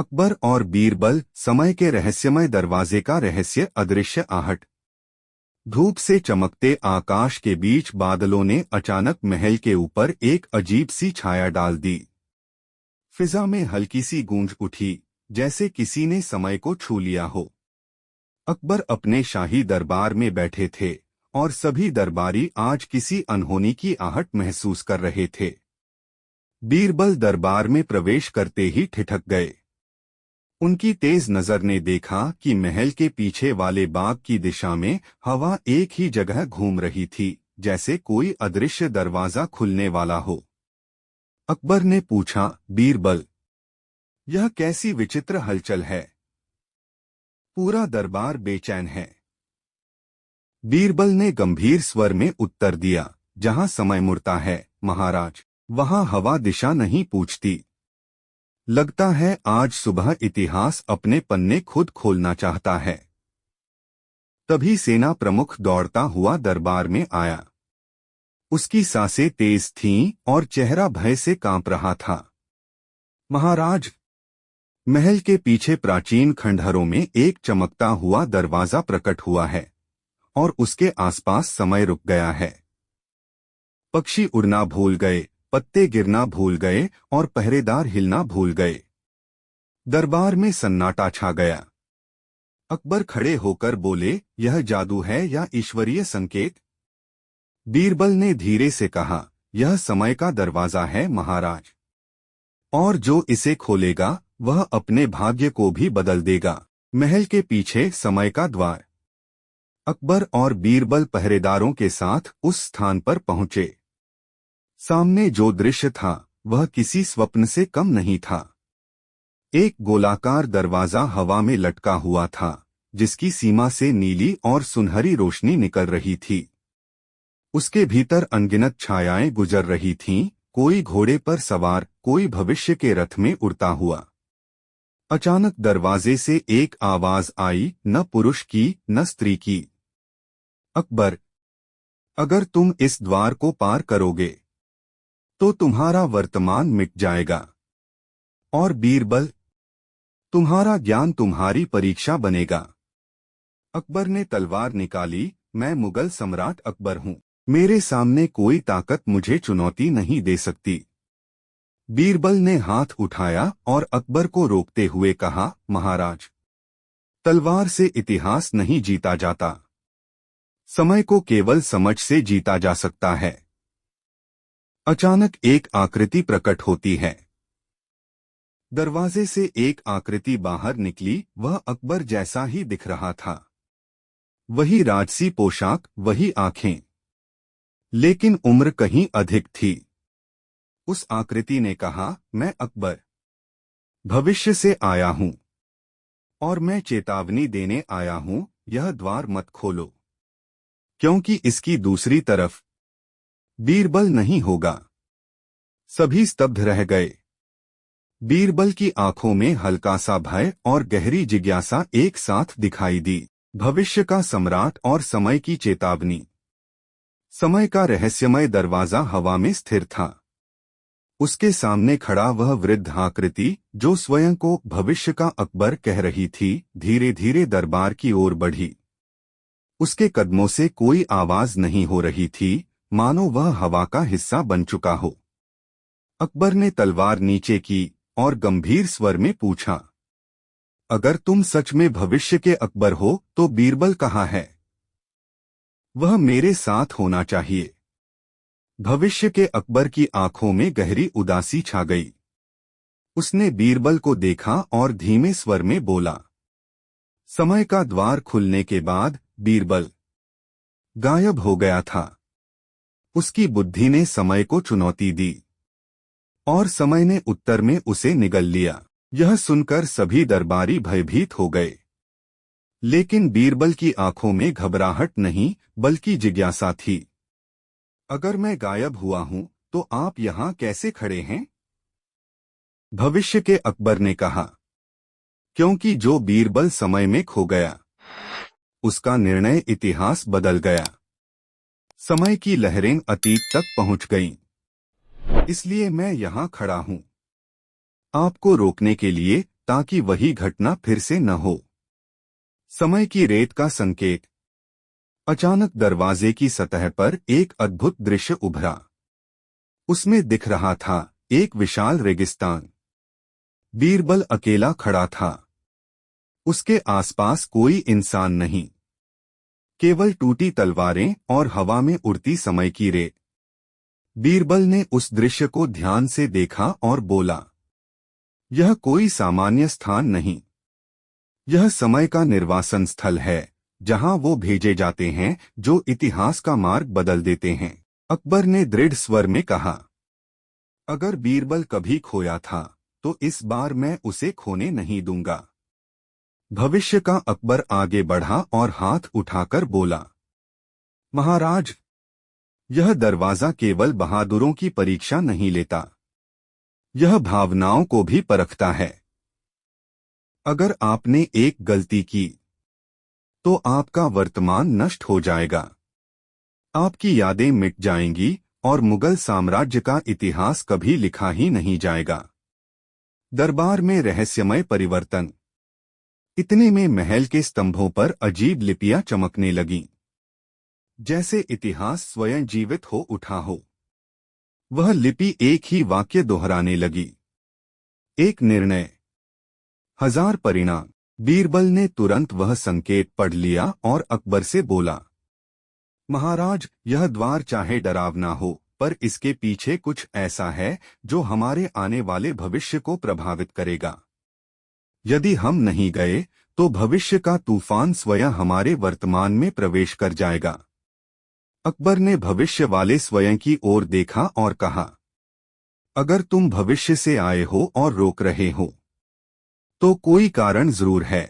अकबर और बीरबल, समय के रहस्यमय दरवाजे का रहस्य। अदृश्य आहट। धूप से चमकते आकाश के बीच बादलों ने अचानक महल के ऊपर एक अजीब सी छाया डाल दी। फिजा में हल्की सी गूंज उठी, जैसे किसी ने समय को छू लिया हो। अकबर अपने शाही दरबार में बैठे थे और सभी दरबारी आज किसी अनहोनी की आहट महसूस कर रहे थे। बीरबल दरबार में प्रवेश करते ही ठिठक गए। उनकी तेज नजर ने देखा कि महल के पीछे वाले बाग की दिशा में हवा एक ही जगह घूम रही थी, जैसे कोई अदृश्य दरवाजा खुलने वाला हो। अकबर ने पूछा, बीरबल, यह कैसी विचित्र हलचल है? पूरा दरबार बेचैन है। बीरबल ने गंभीर स्वर में उत्तर दिया, जहां समय मुड़ता है महाराज, वहां हवा दिशा नहीं पूछती। लगता है आज सुबह इतिहास अपने पन्ने खुद खोलना चाहता है। तभी सेना प्रमुख दौड़ता हुआ दरबार में आया। उसकी सांसें तेज थीं और चेहरा भय से कांप रहा था। महाराज, महल के पीछे प्राचीन खंडहरों में एक चमकता हुआ दरवाजा प्रकट हुआ है और उसके आसपास समय रुक गया है। पक्षी उड़ना भूल गए, पत्ते गिरना भूल गए और पहरेदार हिलना भूल गए। दरबार में सन्नाटा छा गया। अकबर खड़े होकर बोले, यह जादू है या ईश्वरीय संकेत? बीरबल ने धीरे से कहा, यह समय का दरवाजा है महाराज, और जो इसे खोलेगा वह अपने भाग्य को भी बदल देगा। महल के पीछे समय का द्वार। अकबर और बीरबल पहरेदारों के साथ उस स्थान पर पहुंचे। सामने जो दृश्य था वह किसी स्वप्न से कम नहीं था। एक गोलाकार दरवाजा हवा में लटका हुआ था, जिसकी सीमा से नीली और सुनहरी रोशनी निकल रही थी। उसके भीतर अनगिनत छायाएं गुजर रही थीं, कोई घोड़े पर सवार, कोई भविष्य के रथ में उड़ता हुआ। अचानक दरवाजे से एक आवाज आई, न पुरुष की न स्त्री की। अकबर, अगर तुम इस द्वार को पार करोगे तो तुम्हारा वर्तमान मिट जाएगा, और बीरबल, तुम्हारा ज्ञान तुम्हारी परीक्षा बनेगा। अकबर ने तलवार निकाली, मैं मुगल सम्राट अकबर हूं, मेरे सामने कोई ताकत मुझे चुनौती नहीं दे सकती। बीरबल ने हाथ उठाया और अकबर को रोकते हुए कहा, महाराज, तलवार से इतिहास नहीं जीता जाता। समय को केवल समझ से जीता जा सकता है। अचानक एक आकृति प्रकट होती है। दरवाजे से एक आकृति बाहर निकली, वह अकबर जैसा ही दिख रहा था। वही राजसी पोशाक, वही आंखें, लेकिन उम्र कहीं अधिक थी। उस आकृति ने कहा, मैं अकबर भविष्य से आया हूं, और मैं चेतावनी देने आया हूं, यह द्वार मत खोलो, क्योंकि इसकी दूसरी तरफ बीरबल नहीं होगा। सभी स्तब्ध रह गए। बीरबल की आंखों में हल्का सा भय और गहरी जिज्ञासा एक साथ दिखाई दी। भविष्य का सम्राट और समय की चेतावनी। समय का रहस्यमय दरवाजा हवा में स्थिर था। उसके सामने खड़ा वह वृद्ध आकृति, जो स्वयं को भविष्य का अकबर कह रही थी, धीरे धीरे दरबार की ओर बढ़ी। उसके कदमों से कोई आवाज नहीं हो रही थी, मानो वह हवा का हिस्सा बन चुका हो। अकबर ने तलवार नीचे की और गंभीर स्वर में पूछा, अगर तुम सच में भविष्य के अकबर हो तो बीरबल कहाँ है? वह मेरे साथ होना चाहिए। भविष्य के अकबर की आंखों में गहरी उदासी छा गई। उसने बीरबल को देखा और धीमे स्वर में बोला, समय का द्वार खुलने के बाद बीरबल गायब हो गया था। उसकी बुद्धि ने समय को चुनौती दी और समय ने उत्तर में उसे निगल लिया। यह सुनकर सभी दरबारी भयभीत हो गए, लेकिन बीरबल की आंखों में घबराहट नहीं बल्कि जिज्ञासा थी। अगर मैं गायब हुआ हूं तो आप यहां कैसे खड़े हैं? भविष्य के अकबर ने कहा, क्योंकि जो बीरबल समय में खो गया, उसका निर्णय इतिहास बदल गया। समय की लहरें अतीत तक पहुंच गईं। इसलिए मैं यहां खड़ा हूं, आपको रोकने के लिए, ताकि वही घटना फिर से न हो। समय की रेत का संकेत। अचानक दरवाजे की सतह पर एक अद्भुत दृश्य उभरा। उसमें दिख रहा था एक विशाल रेगिस्तान। बीरबल अकेला खड़ा था। उसके आसपास कोई इंसान नहीं, केवल टूटी तलवारें और हवा में उड़ती समय की रेत। बीरबल ने उस दृश्य को ध्यान से देखा और बोला, यह कोई सामान्य स्थान नहीं, यह समय का निर्वासन स्थल है, जहां वो भेजे जाते हैं जो इतिहास का मार्ग बदल देते हैं। अकबर ने दृढ़ स्वर में कहा, अगर बीरबल कभी खोया था तो इस बार मैं उसे खोने नहीं दूंगा। भविष्य का अकबर आगे बढ़ा और हाथ उठाकर बोला, महाराज, यह दरवाजा केवल बहादुरों की परीक्षा नहीं लेता, यह भावनाओं को भी परखता है। अगर आपने एक गलती की तो आपका वर्तमान नष्ट हो जाएगा, आपकी यादें मिट जाएंगी और मुगल साम्राज्य का इतिहास कभी लिखा ही नहीं जाएगा। दरबार में रहस्यमय परिवर्तन। इतने में महल के स्तंभों पर अजीब लिपियां चमकने लगीं, जैसे इतिहास स्वयं जीवित हो उठा हो। वह लिपि एक ही वाक्य दोहराने लगी, एक निर्णय, हजार परिणाम। बीरबल ने तुरंत वह संकेत पढ़ लिया और अकबर से बोला, महाराज, यह द्वार चाहे डरावना हो, पर इसके पीछे कुछ ऐसा है जो हमारे आने वाले भविष्य को प्रभावित करेगा। यदि हम नहीं गए तो भविष्य का तूफान स्वयं हमारे वर्तमान में प्रवेश कर जाएगा। अकबर ने भविष्य वाले स्वयं की ओर देखा और कहा, अगर तुम भविष्य से आए हो और रोक रहे हो तो कोई कारण जरूर है।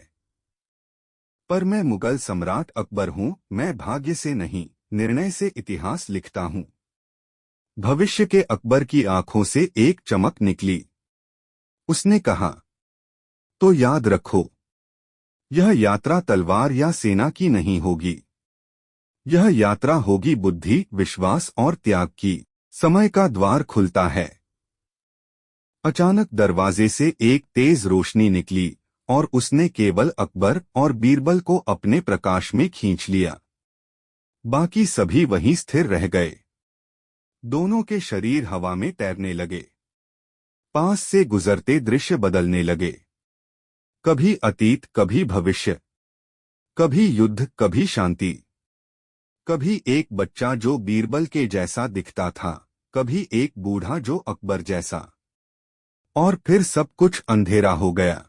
पर मैं मुगल सम्राट अकबर हूं, मैं भाग्य से नहीं, निर्णय से इतिहास लिखता हूं। भविष्य के अकबर की आंखों से एक चमक निकली। उसने कहा, तो याद रखो, यह यात्रा तलवार या सेना की नहीं होगी, यह यात्रा होगी बुद्धि, विश्वास और त्याग की। समय का द्वार खुलता है। अचानक दरवाजे से एक तेज रोशनी निकली और उसने केवल अकबर और बीरबल को अपने प्रकाश में खींच लिया। बाकी सभी वहीं स्थिर रह गए। दोनों के शरीर हवा में तैरने लगे। पास से गुजरते दृश्य बदलने लगे, कभी अतीत, कभी भविष्य, कभी युद्ध, कभी शांति। कभी एक बच्चा जो बीरबल के जैसा दिखता था, कभी एक बूढ़ा जो अकबर जैसा, और फिर सब कुछ अंधेरा हो गया।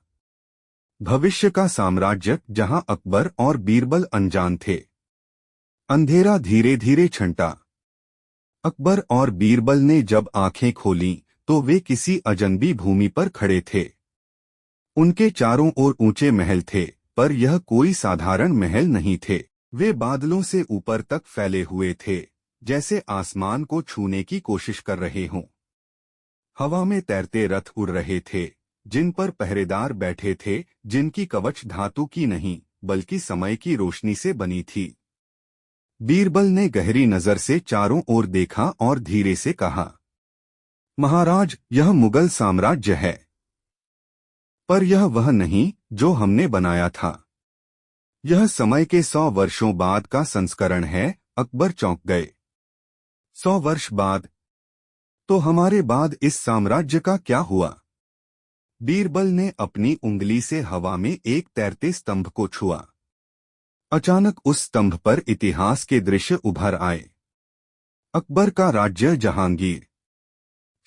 भविष्य का साम्राज्य जहां अकबर और बीरबल अनजान थे। अंधेरा धीरे धीरे छंटा। अकबर और बीरबल ने जब आंखें खोलीं तो वे किसी अजनबी भूमि पर खड़े थे। उनके चारों ओर ऊंचे महल थे, पर यह कोई साधारण महल नहीं थे। वे बादलों से ऊपर तक फैले हुए थे, जैसे आसमान को छूने की कोशिश कर रहे हों। हवा में तैरते रथ उड़ रहे थे, जिन पर पहरेदार बैठे थे, जिनकी कवच धातु की नहीं बल्कि समय की रोशनी से बनी थी। बीरबल ने गहरी नजर से चारों ओर देखा और धीरे से कहा, महाराज, यह मुगल साम्राज्य है, पर यह वह नहीं जो हमने बनाया था। यह समय के 100 वर्षों बाद का संस्करण है। अकबर चौंक गए। 100 वर्ष बाद? तो हमारे बाद इस साम्राज्य का क्या हुआ? बीरबल ने अपनी उंगली से हवा में एक तैरते स्तंभ को छुआ। अचानक उस स्तंभ पर इतिहास के दृश्य उभर आए। अकबर का राज्य, जहांगीर,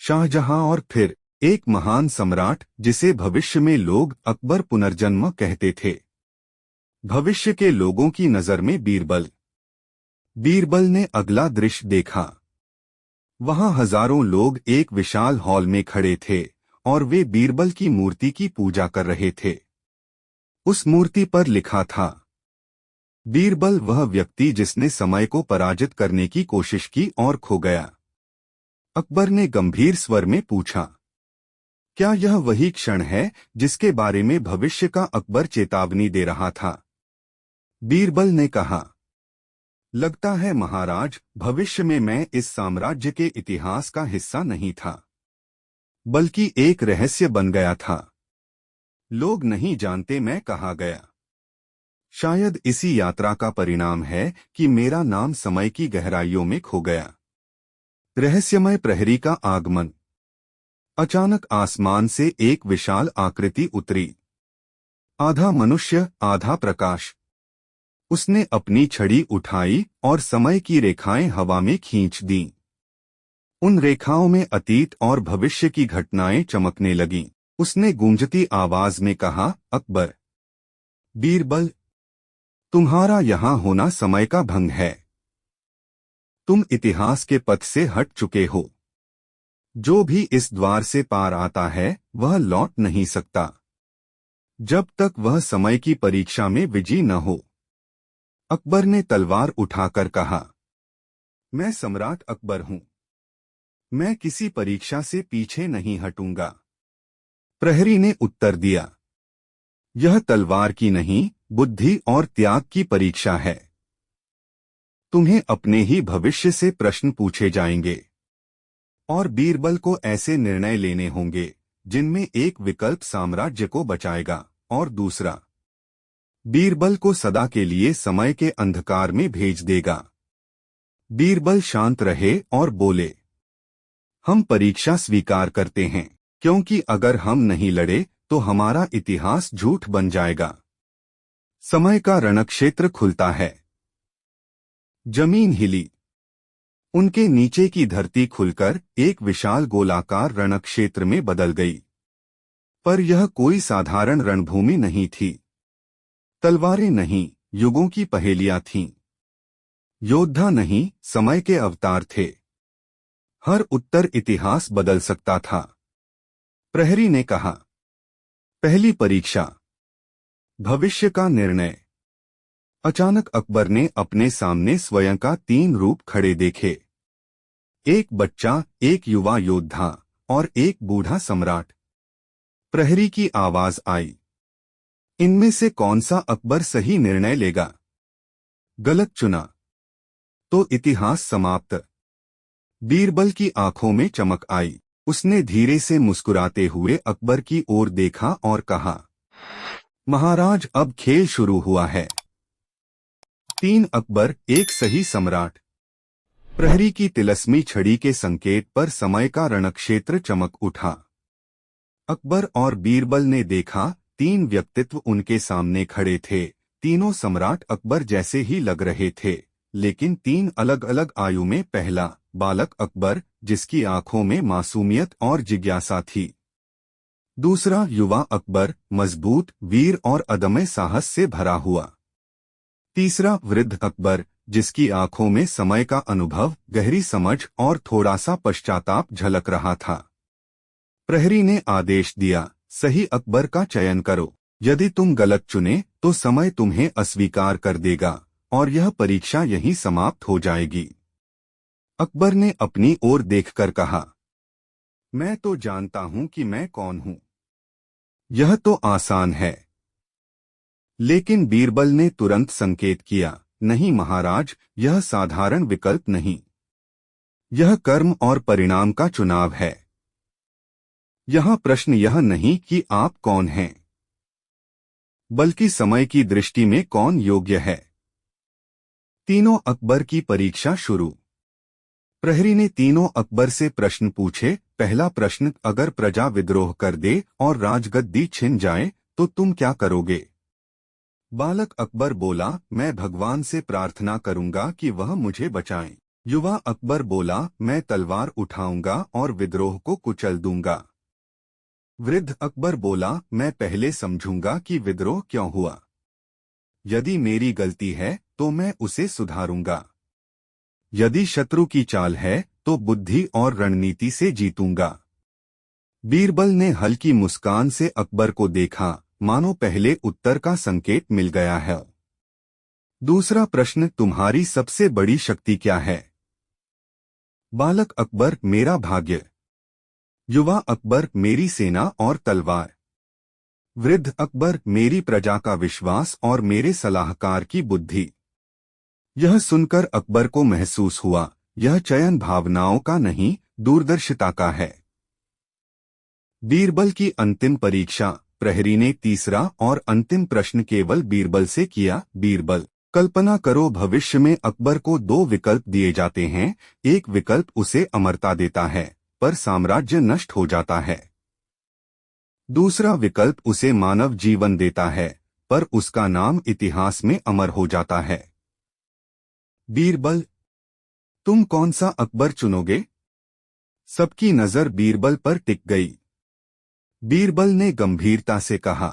शाहजहां और फिर एक महान सम्राट जिसे भविष्य में लोग अकबर पुनर्जन्म कहते थे। भविष्य के लोगों की नजर में बीरबल। बीरबल ने अगला दृश्य देखा। वहां हजारों लोग एक विशाल हॉल में खड़े थे और वे बीरबल की मूर्ति की पूजा कर रहे थे। उस मूर्ति पर लिखा था, बीरबल, वह व्यक्ति जिसने समय को पराजित करने की कोशिश की और खो गया। अकबर ने गंभीर स्वर में पूछा, क्या यह वही क्षण है जिसके बारे में भविष्य का अकबर चेतावनी दे रहा था? बीरबल ने कहा, लगता है महाराज, भविष्य में मैं इस साम्राज्य के इतिहास का हिस्सा नहीं था, बल्कि एक रहस्य बन गया था। लोग नहीं जानते मैं कहाँ गया। शायद इसी यात्रा का परिणाम है कि मेरा नाम समय की गहराइयों में खो गया। रहस्यमय प्रहरी का आगमन। अचानक आसमान से एक विशाल आकृति उतरी, आधा मनुष्य आधा प्रकाश। उसने अपनी छड़ी उठाई और समय की रेखाएं हवा में खींच दीं। उन रेखाओं में अतीत और भविष्य की घटनाएं चमकने लगीं। उसने गूंजती आवाज में कहा, अकबर, बीरबल, तुम्हारा यहां होना समय का भंग है। तुम इतिहास के पथ से हट चुके हो। जो भी इस द्वार से पार आता है वह लौट नहीं सकता जब तक वह समय की परीक्षा में विजयी न हो। अकबर ने तलवार उठाकर कहा, मैं सम्राट अकबर हूं। मैं किसी परीक्षा से पीछे नहीं हटूंगा। प्रहरी ने उत्तर दिया, यह तलवार की नहीं, बुद्धि और त्याग की परीक्षा है। तुम्हें अपने ही भविष्य से प्रश्न पूछे जाएंगे और बीरबल को ऐसे निर्णय लेने होंगे जिनमें एक विकल्प साम्राज्य को बचाएगा और दूसरा बीरबल को सदा के लिए समय के अंधकार में भेज देगा। बीरबल शांत रहे और बोले, हम परीक्षा स्वीकार करते हैं, क्योंकि अगर हम नहीं लड़े तो हमारा इतिहास झूठ बन जाएगा। समय का रणक्षेत्र खुलता है। जमीन हिली। उनके नीचे की धरती खुलकर एक विशाल गोलाकार रणक्षेत्र में बदल गई। पर यह कोई साधारण रणभूमि नहीं थी। तलवारें नहीं, युगों की पहेलियां थीं। योद्धा नहीं, समय के अवतार थे। हर उत्तर इतिहास बदल सकता था। प्रहरी ने कहा, पहली परीक्षा, भविष्य का निर्णय। अचानक अकबर ने अपने सामने स्वयं का 3 रूप खड़े देखे, एक बच्चा, एक युवा योद्धा और एक बूढ़ा सम्राट। प्रहरी की आवाज आई, इनमें से कौन सा अकबर सही निर्णय लेगा? गलत चुना तो इतिहास समाप्त। बीरबल की आंखों में चमक आई। उसने धीरे से मुस्कुराते हुए अकबर की ओर देखा और कहा, महाराज, अब खेल शुरू हुआ है। 3 अकबर, एक सही सम्राट। प्रहरी की तिलस्मी छड़ी के संकेत पर समय का रणक्षेत्र चमक उठा। अकबर और बीरबल ने देखा, 3 व्यक्तित्व उनके सामने खड़े थे। तीनों सम्राट अकबर जैसे ही लग रहे थे, लेकिन 3 अलग अलग आयु में। पहला, बालक अकबर, जिसकी आंखों में मासूमियत और जिज्ञासा थी। दूसरा, युवा अकबर, मजबूत, वीर और अदम्य साहस से भरा हुआ। तीसरा, वृद्ध अकबर, जिसकी आंखों में समय का अनुभव, गहरी समझ और थोड़ा सा पश्चाताप झलक रहा था। प्रहरी ने आदेश दिया, सही अकबर का चयन करो। यदि तुम गलत चुने तो समय तुम्हें अस्वीकार कर देगा और यह परीक्षा यहीं समाप्त हो जाएगी। अकबर ने अपनी ओर देखकर कहा, मैं तो जानता हूं कि मैं कौन हूं। यह तो आसान है। लेकिन बीरबल ने तुरंत संकेत किया, नहीं महाराज, यह साधारण विकल्प नहीं। यह कर्म और परिणाम का चुनाव है। यहां प्रश्न यह नहीं कि आप कौन हैं, बल्कि समय की दृष्टि में कौन योग्य है। तीनों अकबर की परीक्षा शुरू। प्रहरी ने तीनों अकबर से प्रश्न पूछे। पहला प्रश्न, अगर प्रजा विद्रोह कर दे और राजगद्दी छिन जाए तो तुम क्या करोगे? बालक अकबर बोला, मैं भगवान से प्रार्थना करूंगा कि वह मुझे बचाएं। युवा अकबर बोला, मैं तलवार उठाऊंगा और विद्रोह को कुचल दूंगा। वृद्ध अकबर बोला, मैं पहले समझूंगा कि विद्रोह क्यों हुआ। यदि मेरी गलती है तो मैं उसे सुधारूंगा। यदि शत्रु की चाल है तो बुद्धि और रणनीति से जीतूंगा। बीरबल ने हल्की मुस्कान से अकबर को देखा, मानो पहले उत्तर का संकेत मिल गया है। दूसरा प्रश्न, तुम्हारी सबसे बड़ी शक्ति क्या है? बालक अकबर, मेरा भाग्य। युवा अकबर, मेरी सेना और तलवार। वृद्ध अकबर, मेरी प्रजा का विश्वास और मेरे सलाहकार की बुद्धि। यह सुनकर अकबर को महसूस हुआ, यह चयन भावनाओं का नहीं, दूरदर्शिता का है। बीरबल की अंतिम परीक्षा, प्रहरी ने तीसरा और अंतिम प्रश्न केवल बीरबल से किया। बीरबल, कल्पना करो भविष्य में अकबर को दो विकल्प दिए जाते हैं। एक विकल्प उसे अमरता देता है पर साम्राज्य नष्ट हो जाता है। दूसरा विकल्प उसे मानव जीवन देता है पर उसका नाम इतिहास में अमर हो जाता है। बीरबल, तुम कौन सा अकबर चुनोगे? सबकी नजर बीरबल पर टिक गई। बीरबल ने गंभीरता से कहा,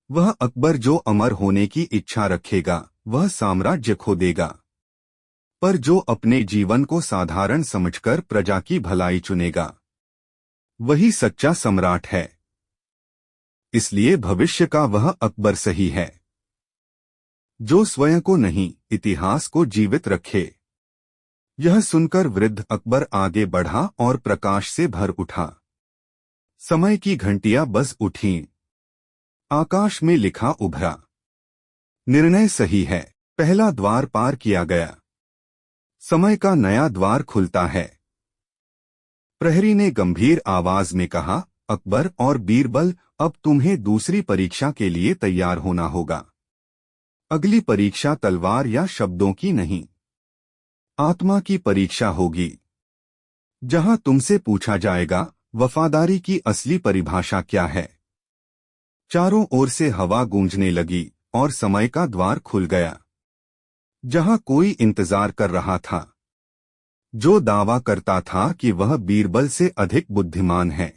वह अकबर जो अमर होने की इच्छा रखेगा वह साम्राज्य खो देगा, पर जो अपने जीवन को साधारण समझकर प्रजा की भलाई चुनेगा वही सच्चा सम्राट है। इसलिए भविष्य का वह अकबर सही है जो स्वयं को नहीं इतिहास को जीवित रखे। यह सुनकर वृद्ध अकबर आगे बढ़ा और प्रकाश से भर उठा। समय की घंटियां बज उठीं। आकाश में लिखा उभरा, निर्णय सही है। पहला द्वार पार किया गया। समय का नया द्वार खुलता है। प्रहरी ने गंभीर आवाज में कहा, अकबर और बीरबल, अब तुम्हें दूसरी परीक्षा के लिए तैयार होना होगा। अगली परीक्षा तलवार या शब्दों की नहीं, आत्मा की परीक्षा होगी, जहां तुमसे पूछा जाएगा वफादारी की असली परिभाषा क्या है। चारों ओर से हवा गूंजने लगी और समय का द्वार खुल गया। जहां कोई इंतजार कर रहा था, जो दावा करता था कि वह बीरबल से अधिक बुद्धिमान है।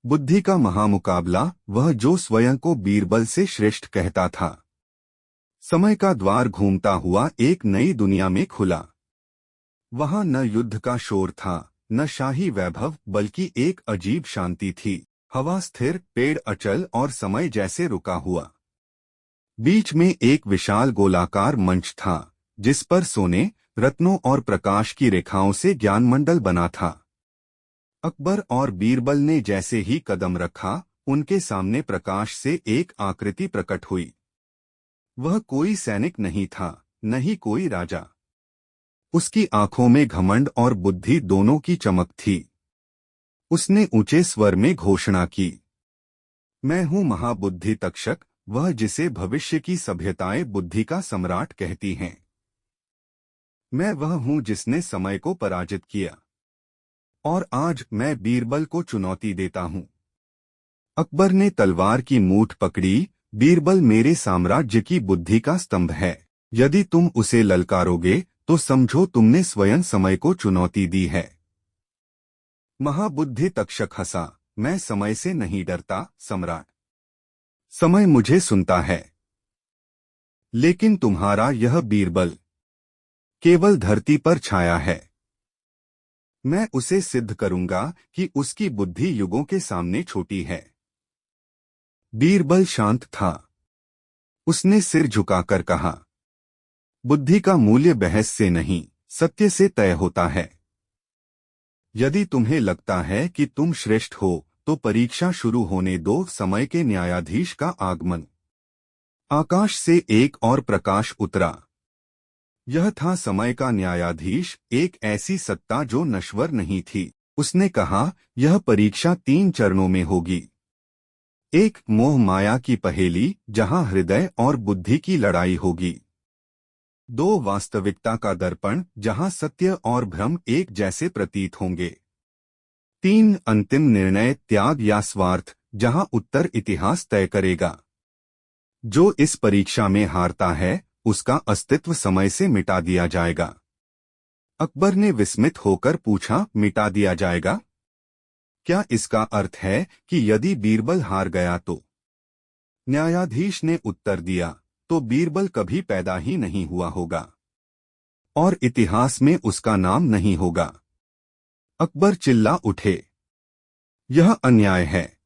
बुद्धि का महामुकाबला, वह जो स्वयं को बीरबल से श्रेष्ठ कहता था। समय का द्वार घूमता हुआ एक नई दुनिया में खुला। वहां न युद्ध का शोर था, न शाही वैभव, बल्कि एक अजीब शांति थी। हवा स्थिर, पेड़ अचल और समय जैसे रुका हुआ। बीच में एक विशाल गोलाकार मंच था जिस पर सोने, रत्नों और प्रकाश की रेखाओं से ज्ञानमंडल बना था। अकबर और बीरबल ने जैसे ही कदम रखा, उनके सामने प्रकाश से एक आकृति प्रकट हुई। वह कोई सैनिक नहीं था, न ही कोई राजा। उसकी आंखों में घमंड और बुद्धि दोनों की चमक थी। उसने ऊंचे स्वर में घोषणा की, मैं हूं महाबुद्धि तक्षक, वह जिसे भविष्य की सभ्यताएं बुद्धि का सम्राट कहती हैं। मैं वह हूं जिसने समय को पराजित किया, और आज मैं बीरबल को चुनौती देता हूं। अकबर ने तलवार की मूठ पकड़ी। बीरबल मेरे साम्राज्य की बुद्धि का स्तंभ है। यदि तुम उसे ललकारोगे तो समझो तुमने स्वयं समय को चुनौती दी है। महाबुद्धि तक्षक हंसा, मैं समय से नहीं डरता सम्राट। समय मुझे सुनता है। लेकिन तुम्हारा यह बीरबल केवल धरती पर छाया है। मैं उसे सिद्ध करूंगा कि उसकी बुद्धि युगों के सामने छोटी है। बीरबल शांत था। उसने सिर झुकाकर कहा, बुद्धि का मूल्य बहस से नहीं, सत्य से तय होता है। यदि तुम्हें लगता है कि तुम श्रेष्ठ हो तो परीक्षा शुरू होने दो। समय के न्यायाधीश का आगमन। आकाश से एक और प्रकाश उतरा। यह था समय का न्यायाधीश, एक ऐसी सत्ता जो नश्वर नहीं थी। उसने कहा, यह परीक्षा 3 चरणों में होगी। एक, मोह माया की पहेली, जहां हृदय और बुद्धि की लड़ाई होगी। 2, वास्तविकता का दर्पण, जहां सत्य और भ्रम एक जैसे प्रतीत होंगे। 3, अंतिम निर्णय, त्याग या स्वार्थ, जहां उत्तर इतिहास तय करेगा। जो इस परीक्षा में हारता है उसका अस्तित्व समय से मिटा दिया जाएगा। अकबर ने विस्मित होकर पूछा, मिटा दिया जाएगा? क्या इसका अर्थ है कि यदि बीरबल हार गया तो? न्यायाधीश ने उत्तर दिया, तो बीरबल कभी पैदा ही नहीं हुआ होगा और इतिहास में उसका नाम नहीं होगा। अकबर चिल्ला उठे, यह अन्याय है।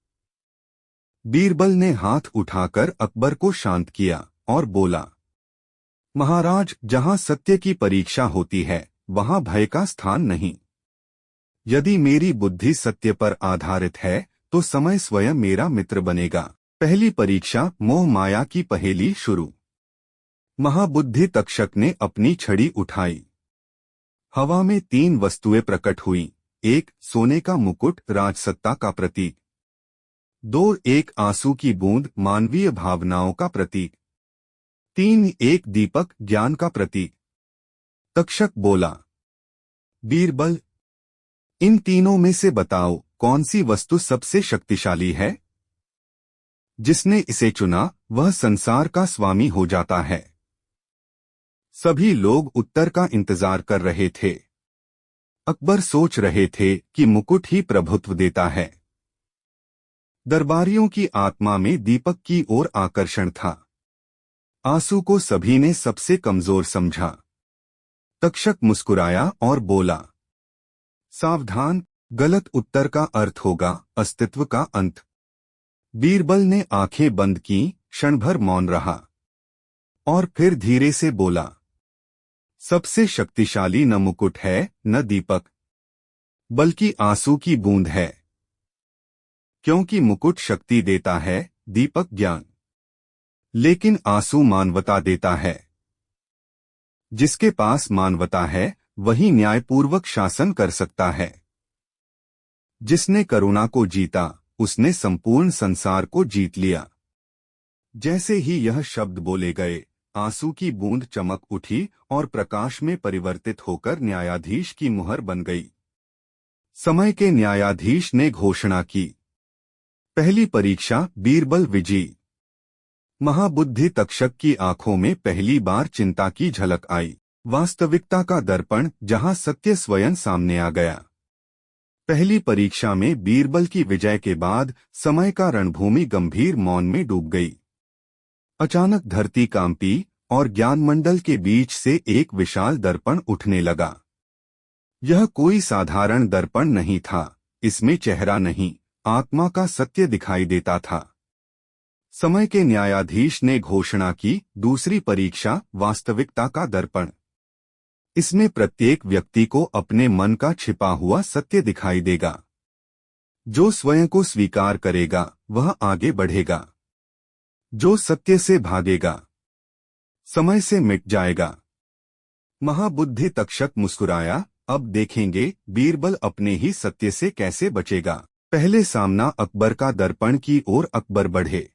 बीरबल ने हाथ उठाकर अकबर को शांत किया और बोला, महाराज, जहां सत्य की परीक्षा होती है वहां भय का स्थान नहीं। यदि मेरी बुद्धि सत्य पर आधारित है तो समय स्वयं मेरा मित्र बनेगा। पहली परीक्षा, मोह माया की पहेली शुरू। महाबुद्धि तक्षक ने अपनी छड़ी उठाई। हवा में 3 वस्तुएं प्रकट हुईं। 1, सोने का मुकुट, राजसत्ता का प्रतीक। 2 एक आंसू की बूंद मानवीय भावनाओं का प्रतीक। 3 एक दीपक ज्ञान का प्रतीक। तक्षक बोला, बीरबल, इन तीनों में से बताओ कौन सी वस्तु सबसे शक्तिशाली है। जिसने इसे चुना वह संसार का स्वामी हो जाता है। सभी लोग उत्तर का इंतजार कर रहे थे। अकबर सोच रहे थे कि मुकुट ही प्रभुत्व देता है। दरबारियों की आत्मा में दीपक की ओर आकर्षण था। आंसू को सभी ने सबसे कमजोर समझा। तक्षक मुस्कुराया और बोला, सावधान, गलत उत्तर का अर्थ होगा अस्तित्व का अंत। बीरबल ने आंखें बंद की, क्षण भर मौन रहा और फिर धीरे से बोला, सबसे शक्तिशाली न मुकुट है न दीपक, बल्कि आंसू की बूंद है। क्योंकि मुकुट शक्ति देता है, दीपक ज्ञान, लेकिन आंसू मानवता देता है। जिसके पास मानवता है वही न्यायपूर्वक शासन कर सकता है। जिसने करुणा को जीता उसने संपूर्ण संसार को जीत लिया। जैसे ही यह शब्द बोले गए, आंसू की बूंद चमक उठी और प्रकाश में परिवर्तित होकर न्यायाधीश की मुहर बन गई। समय के न्यायाधीश ने घोषणा की, पहली परीक्षा बीरबल विजयी। महाबुद्धि तक्षक की आंखों में पहली बार चिंता की झलक आई। वास्तविकता का दर्पण जहां सत्य स्वयं सामने आ गया। पहली परीक्षा में बीरबल की विजय के बाद समय का रणभूमि गंभीर मौन में डूब गई। अचानक धरती कांपी और ज्ञानमंडल के बीच से एक विशाल दर्पण उठने लगा। यह कोई साधारण दर्पण नहीं था, इसमें चेहरा नहीं, आत्मा का सत्य दिखाई देता था। समय के न्यायाधीश ने घोषणा की, दूसरी परीक्षा वास्तविकता का दर्पण। इसमें प्रत्येक व्यक्ति को अपने मन का छिपा हुआ सत्य दिखाई देगा। जो स्वयं को स्वीकार करेगा वह आगे बढ़ेगा। जो सत्य से भागेगा समय से मिट जाएगा। महाबुद्धि तक्षक मुस्कुराया, अब देखेंगे बीरबल अपने ही सत्य से कैसे बचेगा। पहले सामना अकबर का दर्पण की ओर अकबर बढ़े।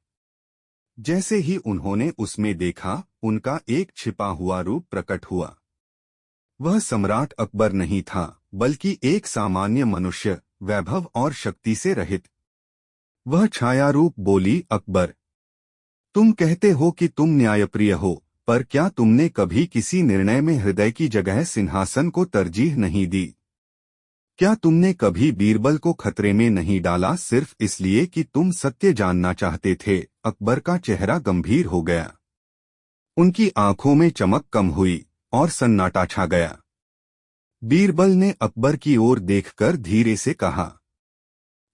जैसे ही उन्होंने उसमें देखा, उनका एक छिपा हुआ रूप प्रकट हुआ। वह सम्राट अकबर नहीं था, बल्कि एक सामान्य मनुष्य, वैभव और शक्ति से रहित। वह छाया रूप बोली, अकबर, तुम कहते हो कि तुम न्यायप्रिय हो, पर क्या तुमने कभी किसी निर्णय में हृदय की जगह सिंहासन को तरजीह नहीं दी? क्या तुमने कभी बीरबल को खतरे में नहीं डाला सिर्फ इसलिए कि तुम सत्य जानना चाहते थे? अकबर का चेहरा गंभीर हो गया। उनकी आंखों में चमक कम हुई और सन्नाटा छा गया। बीरबल ने अकबर की ओर देखकर धीरे से कहा,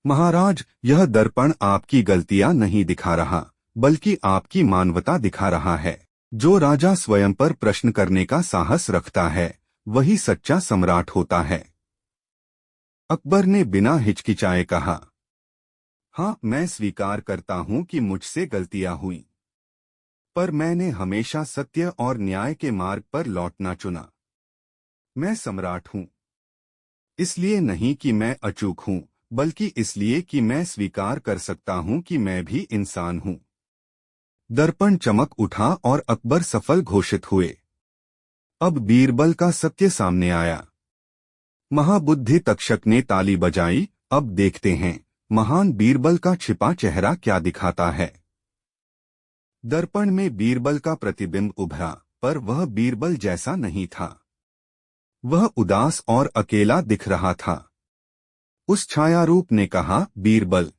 महाराज, यह दर्पण आपकी गलतियां नहीं दिखा रहा, बल्कि आपकी मानवता दिखा रहा है। जो राजा स्वयं पर प्रश्न करने का साहस रखता है वही सच्चा सम्राट होता है। अकबर ने बिना हिचकिचाए कहा, हाँ, मैं स्वीकार करता हूं कि मुझसे गलतियां हुई, पर मैंने हमेशा सत्य और न्याय के मार्ग पर लौटना चुना। मैं सम्राट हूं इसलिए नहीं कि मैं अचूक हूं, बल्कि इसलिए कि मैं स्वीकार कर सकता हूं कि मैं भी इंसान हूं। दर्पण चमक उठा और अकबर सफल घोषित हुए। अब बीरबल का सत्य सामने आया। महाबुद्धि तक्षक ने ताली बजाई, अब देखते हैं महान बीरबल का छिपा चेहरा क्या दिखाता है। दर्पण में बीरबल का प्रतिबिंब उभरा, पर वह बीरबल जैसा नहीं था। वह उदास और अकेला दिख रहा था। उस छायारूप ने कहा, बीरबल,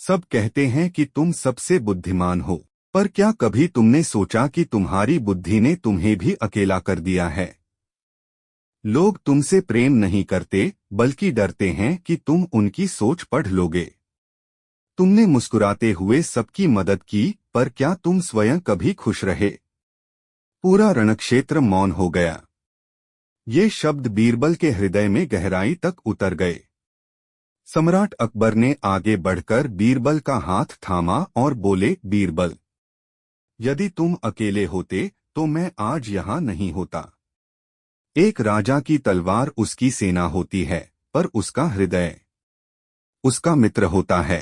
सब कहते हैं कि तुम सबसे बुद्धिमान हो, पर क्या कभी तुमने सोचा कि तुम्हारी बुद्धि ने तुम्हें भी अकेला कर दिया है? लोग तुमसे प्रेम नहीं करते, बल्कि डरते हैं कि तुम उनकी सोच पढ़ लोगे। तुमने मुस्कुराते हुए सबकी मदद की, पर क्या तुम स्वयं कभी खुश रहे? पूरा रणक्षेत्र मौन हो गया। ये शब्द बीरबल के हृदय में गहराई तक उतर गए। सम्राट अकबर ने आगे बढ़कर बीरबल का हाथ थामा और बोले, बीरबल, यदि तुम अकेले होते तो मैं आज यहाँ नहीं होता। एक राजा की तलवार उसकी सेना होती है, पर उसका हृदय उसका मित्र होता है।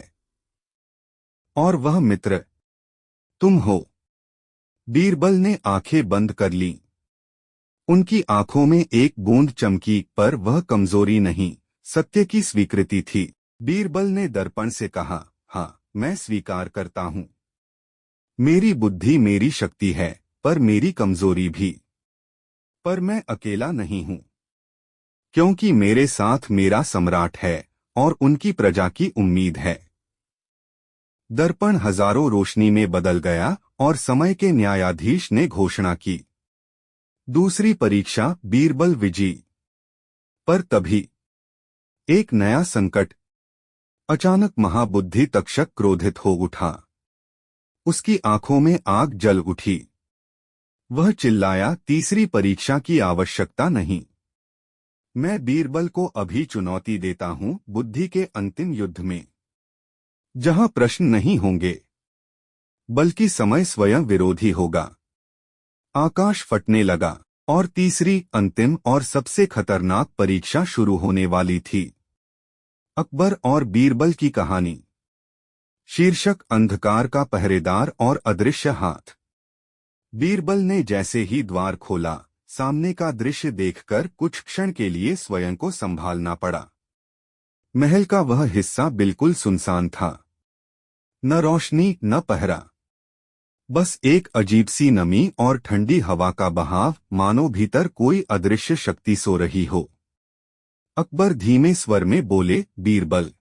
और वह मित्र तुम हो। बीरबल ने आंखें बंद कर लीं। उनकी आंखों में एक बूंद चमकी, पर वह कमजोरी नहीं, सत्य की स्वीकृति थी। बीरबल ने दर्पण से कहा, हाँ, मैं स्वीकार करता हूँ। मेरी बुद्धि मेरी शक्ति है, पर मेरी कमजोरी भी। पर मैं अकेला नहीं हूँ, क्योंकि मेरे साथ मेरा सम्राट है और उनकी प्रजा की उम्मीद है। दर्पण हजारों रोशनी में बदल गया और समय के न्यायाधीश ने घोषणा की, दूसरी परीक्षा बीरबल विजयी। पर तभी एक नया संकट। अचानक महाबुद्धि तक्षक क्रोधित हो उठा। उसकी आंखों में आग जल उठी। वह चिल्लाया, तीसरी परीक्षा की आवश्यकता नहीं। मैं बीरबल को अभी चुनौती देता हूं, बुद्धि के अंतिम युद्ध में, जहां प्रश्न नहीं होंगे, बल्कि समय स्वयं विरोधी होगा। आकाश फटने लगा और तीसरी, अंतिम और सबसे खतरनाक परीक्षा शुरू होने वाली थी। अकबर और बीरबल की कहानी। शीर्षक, अंधकार का पहरेदार और अदृश्य हाथ। बीरबल ने जैसे ही द्वार खोला, सामने का दृश्य देखकर कुछ क्षण के लिए स्वयं को संभालना पड़ा। महल का वह हिस्सा बिल्कुल सुनसान था। न रोशनी, न पहरा, बस एक अजीब सी नमी और ठंडी हवा का बहाव, मानो भीतर कोई अदृश्य शक्ति सो रही हो। अकबर धीमे स्वर में बोले, बीरबल,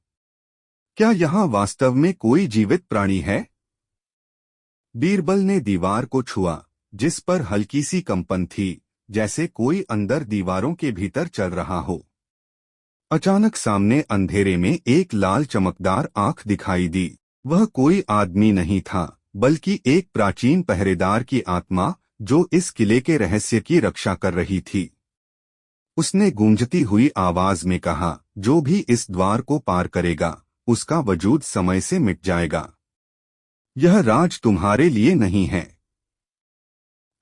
क्या यहाँ वास्तव में कोई जीवित प्राणी है? बीरबल ने दीवार को छुआ, जिस पर हल्की सी कंपन थी, जैसे कोई अंदर दीवारों के भीतर चल रहा हो। अचानक सामने अंधेरे में एक लाल चमकदार आंख दिखाई दी। वह कोई आदमी नहीं था, बल्कि एक प्राचीन पहरेदार की आत्मा, जो इस किले के रहस्य की रक्षा कर रही थी। उसने गूंजती हुई आवाज में कहा, जो भी इस द्वार को पार करेगा, उसका वजूद समय से मिट जाएगा। यह राज तुम्हारे लिए नहीं है।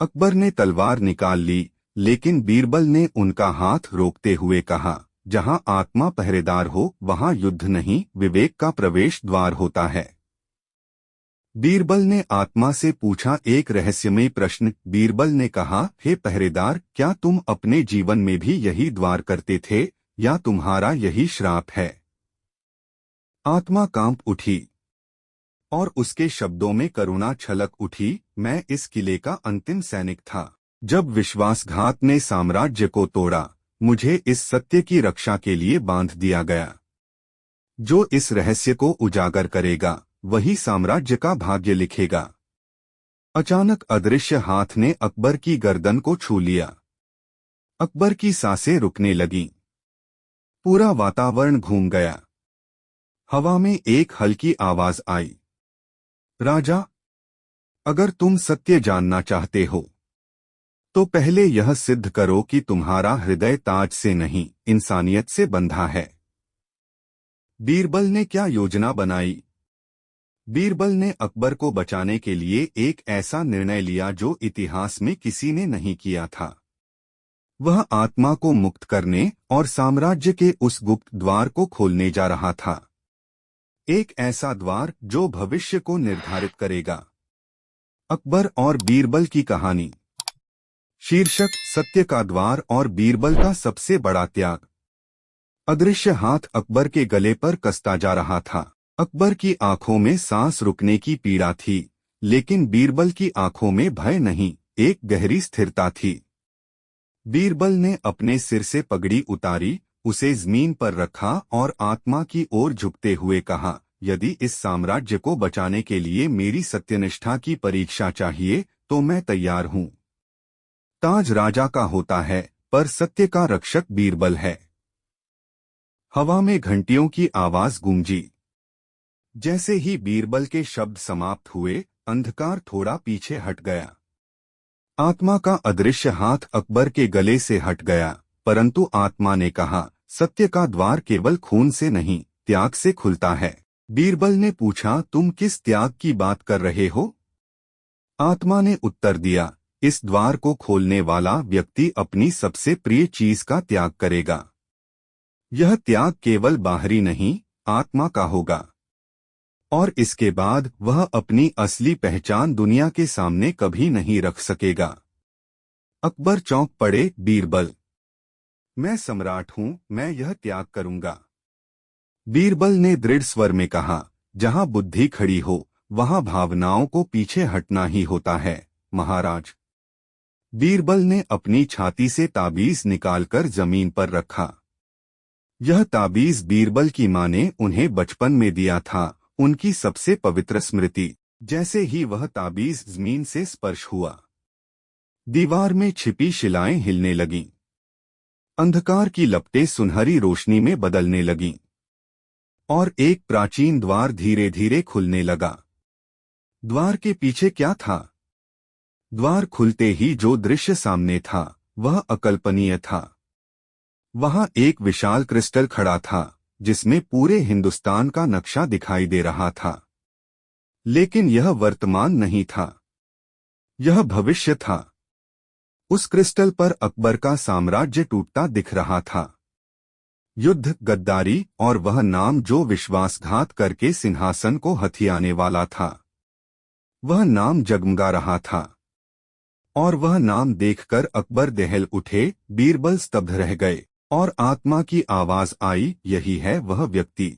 अकबर ने तलवार निकाल ली, लेकिन बीरबल ने उनका हाथ रोकते हुए कहा, जहां आत्मा पहरेदार हो, वहां युद्ध नहीं, विवेक का प्रवेश द्वार होता है। बीरबल ने आत्मा से पूछा एक रहस्यमय प्रश्न। बीरबल ने कहा, हे पहरेदार, क्या तुम अपने जीवन में भी यही द्वार करते थे, या तुम्हारा यही श्राप है? आत्मा कांप उठी और उसके शब्दों में करुणा छलक उठी। मैं इस किले का अंतिम सैनिक था। जब विश्वासघात ने साम्राज्य को तोड़ा, मुझे इस सत्य की रक्षा के लिए बांध दिया गया। जो इस रहस्य को उजागर करेगा, वही साम्राज्य का भाग्य लिखेगा। अचानक अदृश्य हाथ ने अकबर की गर्दन को छू लिया। अकबर की सांसें रुकने लगीं। पूरा वातावरण घूम गया। हवा में एक हल्की आवाज आई, राजा, अगर तुम सत्य जानना चाहते हो, तो पहले यह सिद्ध करो कि तुम्हारा हृदय ताज से नहीं, इंसानियत से बंधा है। बीरबल ने क्या योजना बनाई? बीरबल ने अकबर को बचाने के लिए एक ऐसा निर्णय लिया जो इतिहास में किसी ने नहीं किया था। वह आत्मा को मुक्त करने और साम्राज्य के उस गुप्त द्वार को खोलने जा रहा था। एक ऐसा द्वार जो भविष्य को निर्धारित करेगा। अकबर और बीरबल की कहानी। शीर्षक, सत्य का द्वार और बीरबल का सबसे बड़ा त्याग। अदृश्य हाथ अकबर के गले पर कसता जा रहा था। अकबर की आंखों में सांस रुकने की पीड़ा थी, लेकिन बीरबल की आंखों में भय नहीं, एक गहरी स्थिरता थी। बीरबल ने अपने सिर से पगड़ी उतारी, उसे जमीन पर रखा और आत्मा की ओर झुकते हुए कहा, यदि इस साम्राज्य को बचाने के लिए मेरी सत्यनिष्ठा की परीक्षा चाहिए, तो मैं तैयार हूं। ताज राजा का होता है, पर सत्य का रक्षक बीरबल है। हवा में घंटियों की आवाज गूंजी। जैसे ही बीरबल के शब्द समाप्त हुए, अंधकार थोड़ा पीछे हट गया। आत्मा का अदृश्य हाथ अकबर के गले से हट गया, परंतु आत्मा ने कहा, सत्य का द्वार केवल खून से नहीं, त्याग से खुलता है। बीरबल ने पूछा, तुम किस त्याग की बात कर रहे हो? आत्मा ने उत्तर दिया, इस द्वार को खोलने वाला व्यक्ति अपनी सबसे प्रिय चीज का त्याग करेगा। यह त्याग केवल बाहरी नहीं, आत्मा का होगा। और इसके बाद वह अपनी असली पहचान दुनिया के सामने कभी नहीं रख सकेगा। अकबर चौंक पड़े। बीरबल, मैं सम्राट हूं, मैं यह त्याग करूंगा। बीरबल ने दृढ़ स्वर में कहा, जहां बुद्धि खड़ी हो वहां भावनाओं को पीछे हटना ही होता है महाराज। बीरबल ने अपनी छाती से ताबीज निकालकर जमीन पर रखा। यह ताबीज बीरबल की मां ने उन्हें बचपन में दिया था, उनकी सबसे पवित्र स्मृति। जैसे ही वह ताबीज जमीन से स्पर्श हुआ, दीवार में छिपी शिलाएं हिलने लगीं। अंधकार की लपटें सुनहरी रोशनी में बदलने लगीं और एक प्राचीन द्वार धीरे धीरे खुलने लगा। द्वार के पीछे क्या था? द्वार खुलते ही जो दृश्य सामने था वह अकल्पनीय था। वहां एक विशाल क्रिस्टल खड़ा था जिसमें पूरे हिंदुस्तान का नक्शा दिखाई दे रहा था। लेकिन यह वर्तमान नहीं था, यह भविष्य था। उस क्रिस्टल पर अकबर का साम्राज्य टूटता दिख रहा था। युद्ध, गद्दारी और वह नाम जो विश्वासघात करके सिंहासन को हथियाने वाला था, वह नाम जगमगा रहा था। और वह नाम देखकर अकबर दहल उठे। बीरबल स्तब्ध रह गए और आत्मा की आवाज आई, यही है वह व्यक्ति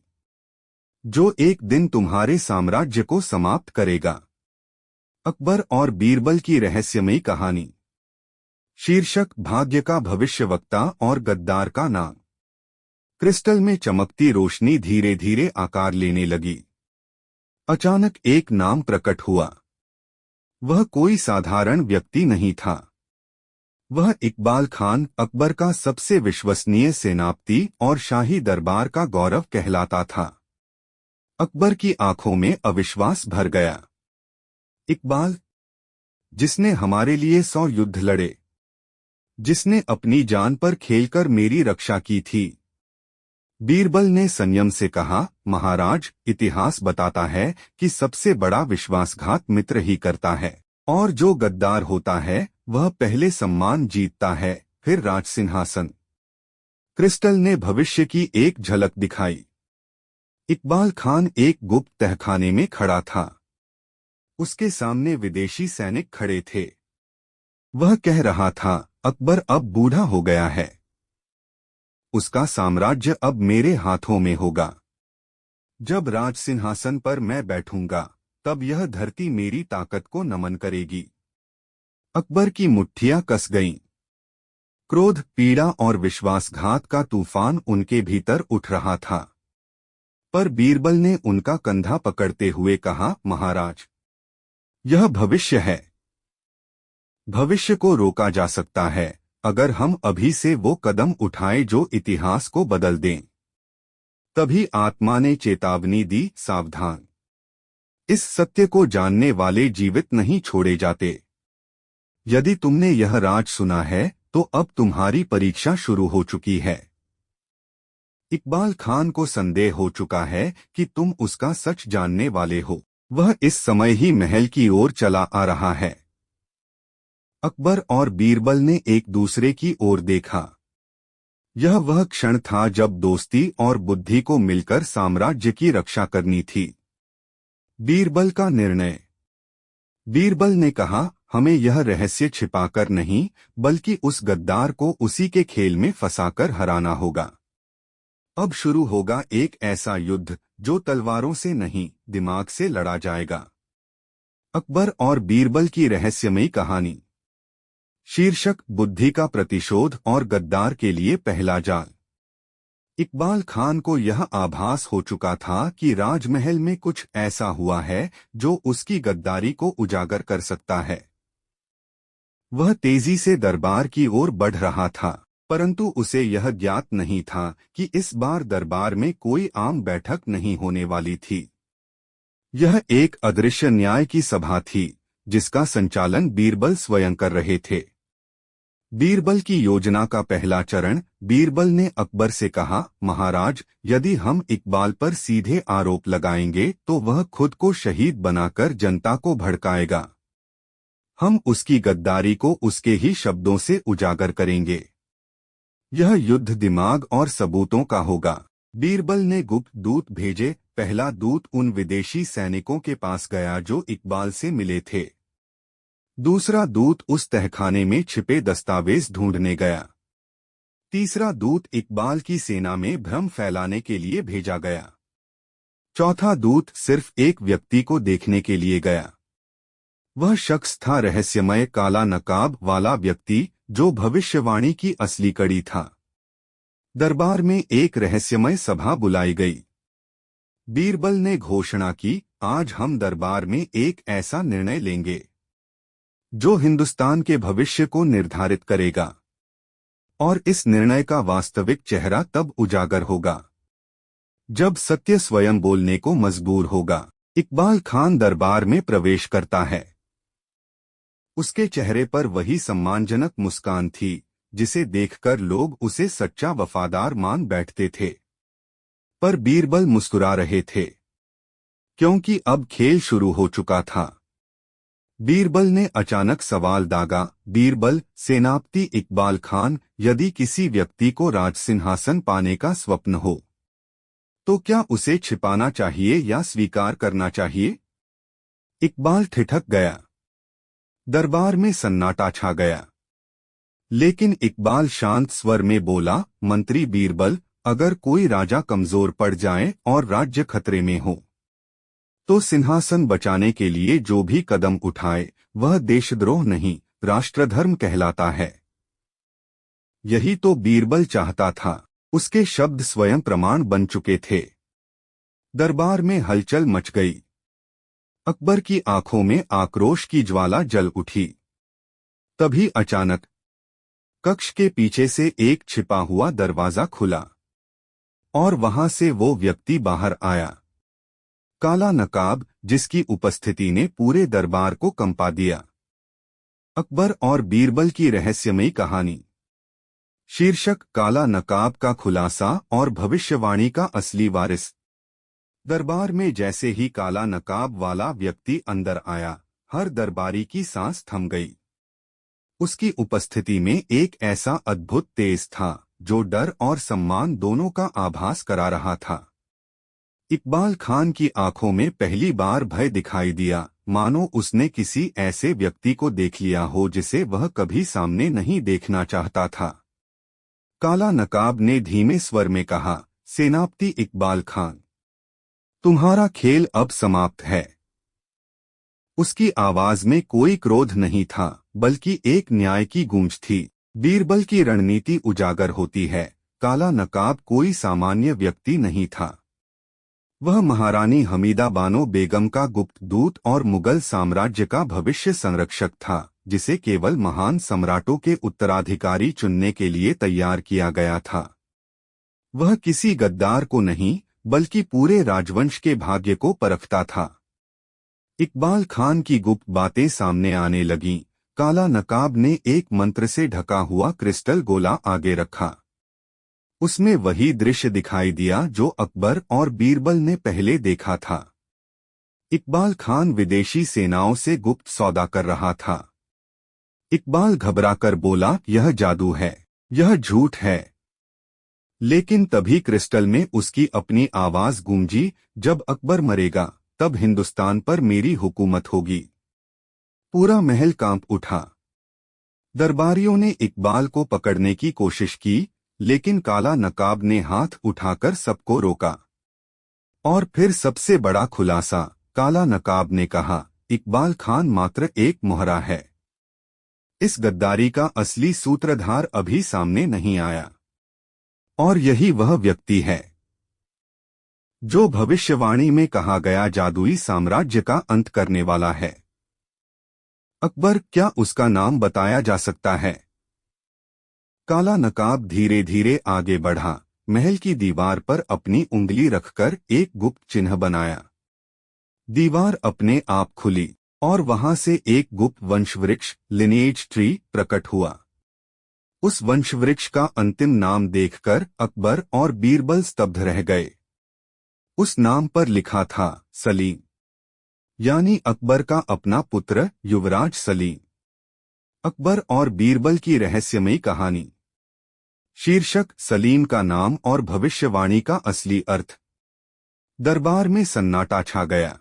जो एक दिन तुम्हारे साम्राज्य को समाप्त करेगा। अकबर और बीरबल की रहस्यमयी कहानी। शीर्षक, भाग्य का भविष्यवक्ता और गद्दार का नाम। क्रिस्टल में चमकती रोशनी धीरे धीरे आकार लेने लगी। अचानक एक नाम प्रकट हुआ। वह कोई साधारण व्यक्ति नहीं था। वह इकबाल खान, अकबर का सबसे विश्वसनीय सेनापति और शाही दरबार का गौरव कहलाता था। अकबर की आंखों में अविश्वास भर गया। इकबाल, जिसने हमारे लिए 100 युद्ध लड़े, जिसने अपनी जान पर खेलकर मेरी रक्षा की थी। बीरबल ने संयम से कहा, महाराज, इतिहास बताता है कि सबसे बड़ा विश्वासघात मित्र ही करता है, और जो गद्दार होता है वह पहले सम्मान जीतता है, फिर राजसिंहासन। क्रिस्टल ने भविष्य की एक झलक दिखाई। इकबाल खान एक गुप्त तहखाने में खड़ा था। उसके सामने विदेशी सैनिक खड़े थे। वह कह रहा था, अकबर अब बूढ़ा हो गया है, उसका साम्राज्य अब मेरे हाथों में होगा। जब राजसिंहासन पर मैं बैठूंगा तब यह धरती मेरी ताकत को नमन करेगी। अकबर की मुट्ठियां कस गईं। क्रोध, पीड़ा और विश्वासघात का तूफान उनके भीतर उठ रहा था। पर बीरबल ने उनका कंधा पकड़ते हुए कहा, महाराज, यह भविष्य है। भविष्य को रोका जा सकता है अगर हम अभी से वो कदम उठाएं जो इतिहास को बदल दें। तभी आत्मा ने चेतावनी दी, सावधान, इस सत्य को जानने वाले जीवित नहीं छोड़े जाते। यदि तुमने यह राज सुना है तो अब तुम्हारी परीक्षा शुरू हो चुकी है। इकबाल खान को संदेह हो चुका है कि तुम उसका सच जानने वाले हो। वह इस समय ही महल की ओर चला आ रहा है। अकबर और बीरबल ने एक दूसरे की ओर देखा। यह वह क्षण था जब दोस्ती और बुद्धि को मिलकर साम्राज्य की रक्षा करनी थी। बीरबल का निर्णय। बीरबल ने कहा, हमें यह रहस्य छिपाकर नहीं बल्कि उस गद्दार को उसी के खेल में फंसाकर हराना होगा। अब शुरू होगा एक ऐसा युद्ध जो तलवारों से नहीं, दिमाग से लड़ा जाएगा। अकबर और बीरबल की रहस्यमयी कहानी। शीर्षक, बुद्धि का प्रतिशोध और गद्दार के लिए पहला जाल। इकबाल खान को यह आभास हो चुका था कि राजमहल में कुछ ऐसा हुआ है जो उसकी गद्दारी को उजागर कर सकता है। वह तेजी से दरबार की ओर बढ़ रहा था, परंतु उसे यह ज्ञात नहीं था कि इस बार दरबार में कोई आम बैठक नहीं होने वाली थी। यह एक अदृश्य न्याय की सभा थी जिसका संचालन बीरबल स्वयं कर रहे थे। बीरबल की योजना का पहला चरण। बीरबल ने अकबर से कहा, महाराज, यदि हम इकबाल पर सीधे आरोप लगाएंगे तो वह खुद को शहीद बनाकर जनता को भड़काएगा। हम उसकी गद्दारी को उसके ही शब्दों से उजागर करेंगे। यह युद्ध दिमाग और सबूतों का होगा। बीरबल ने गुप्त दूत भेजे, पहला दूत उन विदेशी सैनिकों के पास गया जो इकबाल से मिले थे। दूसरा दूत उस तहखाने में छिपे दस्तावेज ढूंढने गया। तीसरा दूत इकबाल की सेना में भ्रम फैलाने के लिए भेजा गया। चौथा दूत सिर्फ एक व्यक्ति को देखने के लिए गया। वह शख्स था रहस्यमय काला नकाब वाला व्यक्ति जो भविष्यवाणी की असली कड़ी था। दरबार में एक रहस्यमय सभा बुलाई गई। बीरबल ने घोषणा की, आज हम दरबार में एक ऐसा निर्णय लेंगे जो हिंदुस्तान के भविष्य को निर्धारित करेगा, और इस निर्णय का वास्तविक चेहरा तब उजागर होगा जब सत्य स्वयं बोलने को मजबूर होगा। इकबाल खान दरबार में प्रवेश करता है। उसके चेहरे पर वही सम्मानजनक मुस्कान थी जिसे देखकर लोग उसे सच्चा वफादार मान बैठते थे। पर बीरबल मुस्कुरा रहे थे, क्योंकि अब खेल शुरू हो चुका था। बीरबल ने अचानक सवाल दागा, बीरबल, सेनापति इकबाल खान, यदि किसी व्यक्ति को राजसिंहासन पाने का स्वप्न हो तो क्या उसे छिपाना चाहिए या स्वीकार करना चाहिए? इकबाल ठिठक गया। दरबार में सन्नाटा छा गया। लेकिन इकबाल शांत स्वर में बोला, मंत्री बीरबल, अगर कोई राजा कमजोर पड़ जाए और राज्य खतरे में हो तो सिंहासन बचाने के लिए जो भी कदम उठाए वह देशद्रोह नहीं, राष्ट्रधर्म कहलाता है। यही तो बीरबल चाहता था। उसके शब्द स्वयं प्रमाण बन चुके थे। दरबार में हलचल मच गई। अकबर की आंखों में आक्रोश की ज्वाला जल उठी। तभी अचानक कक्ष के पीछे से एक छिपा हुआ दरवाजा खुला और वहां से वो व्यक्ति बाहर आया, काला नकाब, जिसकी उपस्थिति ने पूरे दरबार को कंपा दिया। अकबर और बीरबल की रहस्यमयी कहानी। शीर्षक, काला नकाब का खुलासा और भविष्यवाणी का असली वारिस। दरबार में जैसे ही काला नकाब वाला व्यक्ति अंदर आया, हर दरबारी की सांस थम गई। उसकी उपस्थिति में एक ऐसा अद्भुत तेज था जो डर और सम्मान दोनों का आभास करा रहा था। इकबाल खान की आंखों में पहली बार भय दिखाई दिया, मानो उसने किसी ऐसे व्यक्ति को देख लिया हो जिसे वह कभी सामने नहीं देखना चाहता था। काला नकाब ने धीमे स्वर में कहा, सेनापति इकबाल खान, तुम्हारा खेल अब समाप्त है। उसकी आवाज में कोई क्रोध नहीं था, बल्कि एक न्याय की गूंज थी। बीरबल की रणनीति उजागर होती है। काला नकाब कोई सामान्य व्यक्ति नहीं था। वह महारानी हमीदा बानो बेगम का गुप्त दूत और मुगल साम्राज्य का भविष्य संरक्षक था, जिसे केवल महान सम्राटों के उत्तराधिकारी चुनने के लिए तैयार किया गया था। वह किसी गद्दार को नहीं, बल्कि पूरे राजवंश के भाग्य को परखता था। इकबाल खान की गुप्त बातें सामने आने लगीं। काला नकाब ने एक मंत्र से ढका हुआ क्रिस्टल गोला आगे रखा। उसमें वही दृश्य दिखाई दिया जो अकबर और बीरबल ने पहले देखा था। इकबाल खान विदेशी सेनाओं से गुप्त सौदा कर रहा था। इकबाल घबराकर बोला, यह जादू है, यह झूठ है। लेकिन तभी क्रिस्टल में उसकी अपनी आवाज गूंजी, जब अकबर मरेगा तब हिंदुस्तान पर मेरी हुकूमत होगी। पूरा महल कांप उठा। दरबारियों ने इकबाल को पकड़ने की कोशिश की, लेकिन काला नकाब ने हाथ उठाकर सबको रोका। और फिर सबसे बड़ा खुलासा, काला नकाब ने कहा, इकबाल खान मात्र एक मोहरा है। इस गद्दारी का असली सूत्रधार अभी सामने नहीं आया। और यही वह व्यक्ति है जो भविष्यवाणी में कहा गया जादुई साम्राज्य का अंत करने वाला है। अकबर, क्या उसका नाम बताया जा सकता है? काला नकाब धीरे धीरे आगे बढ़ा, महल की दीवार पर अपनी उंगली रखकर एक गुप्त चिन्ह बनाया। दीवार अपने आप खुली और वहां से एक गुप्त वंशवृक्ष, लिनिएज ट्री, प्रकट हुआ। उस वंशवृक्ष का अंतिम नाम देखकर अकबर और बीरबल स्तब्ध रह गए। उस नाम पर लिखा था सलीम, यानी अकबर का अपना पुत्र युवराज सलीम। अकबर और बीरबल की रहस्यमयी कहानी। शीर्षक, सलीम का नाम और भविष्यवाणी का असली अर्थ। दरबार में सन्नाटा छा गया।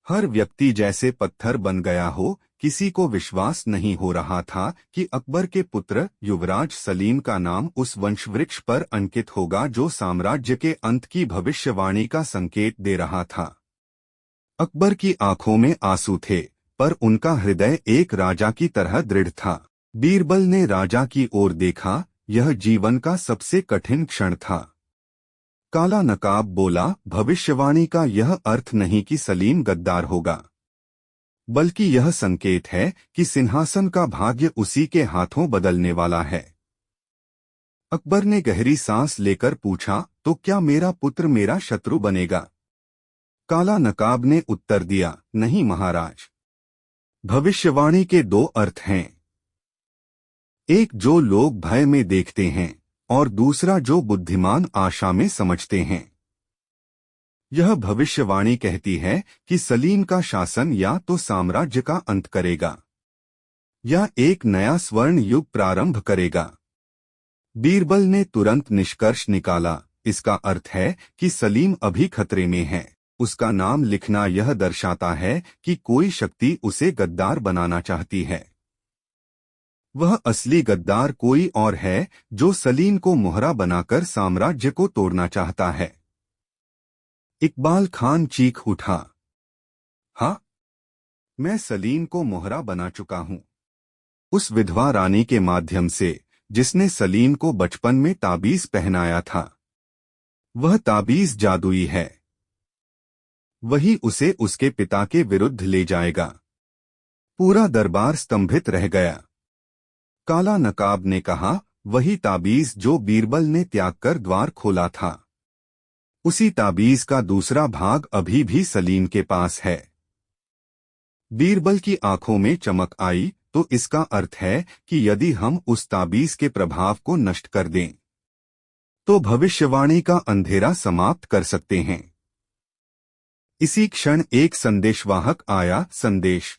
हर व्यक्ति जैसे पत्थर बन गया हो, किसी को विश्वास नहीं हो रहा था कि अकबर के पुत्र युवराज सलीम का नाम उस वंशवृक्ष पर अंकित होगा जो साम्राज्य के अंत की भविष्यवाणी का संकेत दे रहा था। अकबर की आंखों में आंसू थे, पर उनका हृदय एक राजा की तरह दृढ़ था। बीरबल ने राजा की ओर देखा। यह जीवन का सबसे कठिन क्षण था। काला नकाब बोला, भविष्यवाणी का यह अर्थ नहीं कि सलीम गद्दार होगा, बल्कि यह संकेत है कि सिंहासन का भाग्य उसी के हाथों बदलने वाला है। अकबर ने गहरी सांस लेकर पूछा, तो क्या मेरा पुत्र मेरा शत्रु बनेगा? काला नकाब ने उत्तर दिया, नहीं महाराज। भविष्यवाणी के दो अर्थ हैं, एक जो लोग भय में देखते हैं और दूसरा जो बुद्धिमान आशा में समझते हैं। यह भविष्यवाणी कहती है कि सलीम का शासन या तो साम्राज्य का अंत करेगा या एक नया स्वर्ण युग प्रारंभ करेगा। बीरबल ने तुरंत निष्कर्ष निकाला, इसका अर्थ है कि सलीम अभी खतरे में है। उसका नाम लिखना यह दर्शाता है कि कोई शक्ति उसे गद्दार बनाना चाहती है। वह असली गद्दार कोई और है जो सलीम को मोहरा बनाकर साम्राज्य को तोड़ना चाहता है। इकबाल खान चीख उठा, हाँ, मैं सलीम को मोहरा बना चुका हूं। उस विधवा रानी के माध्यम से जिसने सलीम को बचपन में ताबीज पहनाया था। वह ताबीज जादुई है। वही उसे उसके पिता के विरुद्ध ले जाएगा। पूरा दरबार स्तंभित रह गया। काला नकाब ने कहा, वही ताबीज जो बीरबल ने त्याग कर द्वार खोला था। उसी ताबीज का दूसरा भाग अभी भी सलीम के पास है। बीरबल की आंखों में चमक आई, तो इसका अर्थ है कि यदि हम उस ताबीज के प्रभाव को नष्ट कर दें तो भविष्यवाणी का अंधेरा समाप्त कर सकते हैं। इसी क्षण एक संदेशवाहक आया। संदेश,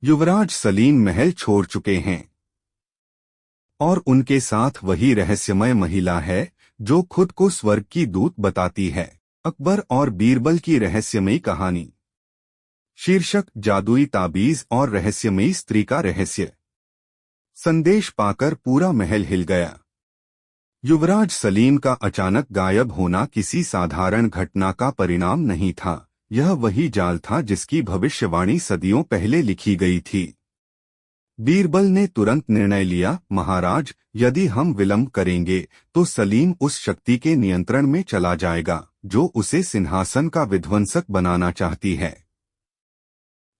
युवराज सलीम महल छोड़ चुके हैं और उनके साथ वही रहस्यमय महिला है जो खुद को स्वर्ग की दूत बताती है। अकबर और बीरबल की रहस्यमयी कहानी। शीर्षक, जादुई ताबीज और रहस्यमयी स्त्री का रहस्य। संदेश पाकर पूरा महल हिल गया। युवराज सलीम का अचानक गायब होना किसी साधारण घटना का परिणाम नहीं था। यह वही जाल था जिसकी भविष्यवाणी सदियों पहले लिखी गई थी। बीरबल ने तुरंत निर्णय लिया, महाराज, यदि हम विलंब करेंगे तो सलीम उस शक्ति के नियंत्रण में चला जाएगा जो उसे सिंहासन का विध्वंसक बनाना चाहती है।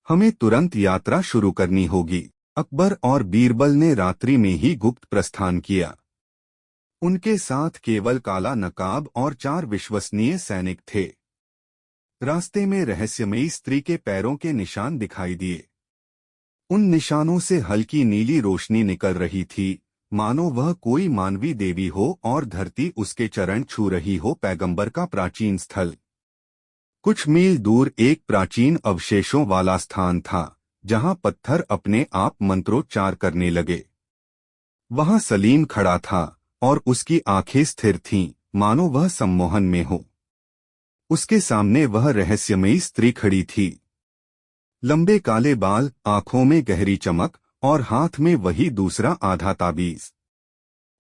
हमें तुरंत यात्रा शुरू करनी होगी। अकबर और बीरबल ने रात्रि में ही गुप्त प्रस्थान किया। उनके साथ केवल काला नकाब और 4 विश्वसनीय सैनिक थे। रास्ते में रहस्यमयी स्त्री के पैरों के निशान दिखाई दिए। उन निशानों से हल्की नीली रोशनी निकल रही थी, मानो वह कोई मानवी देवी हो और धरती उसके चरण छू रही हो। पैगंबर का प्राचीन स्थल। कुछ मील दूर एक प्राचीन अवशेषों वाला स्थान था जहां पत्थर अपने आप मंत्रोच्चार करने लगे। वहां सलीम खड़ा था और उसकी आंखें स्थिर थीं, मानो वह सम्मोहन में हो। उसके सामने वह रहस्यमयी स्त्री खड़ी थी। लंबे काले बाल, आंखों में गहरी चमक और हाथ में वही दूसरा आधा ताबीज।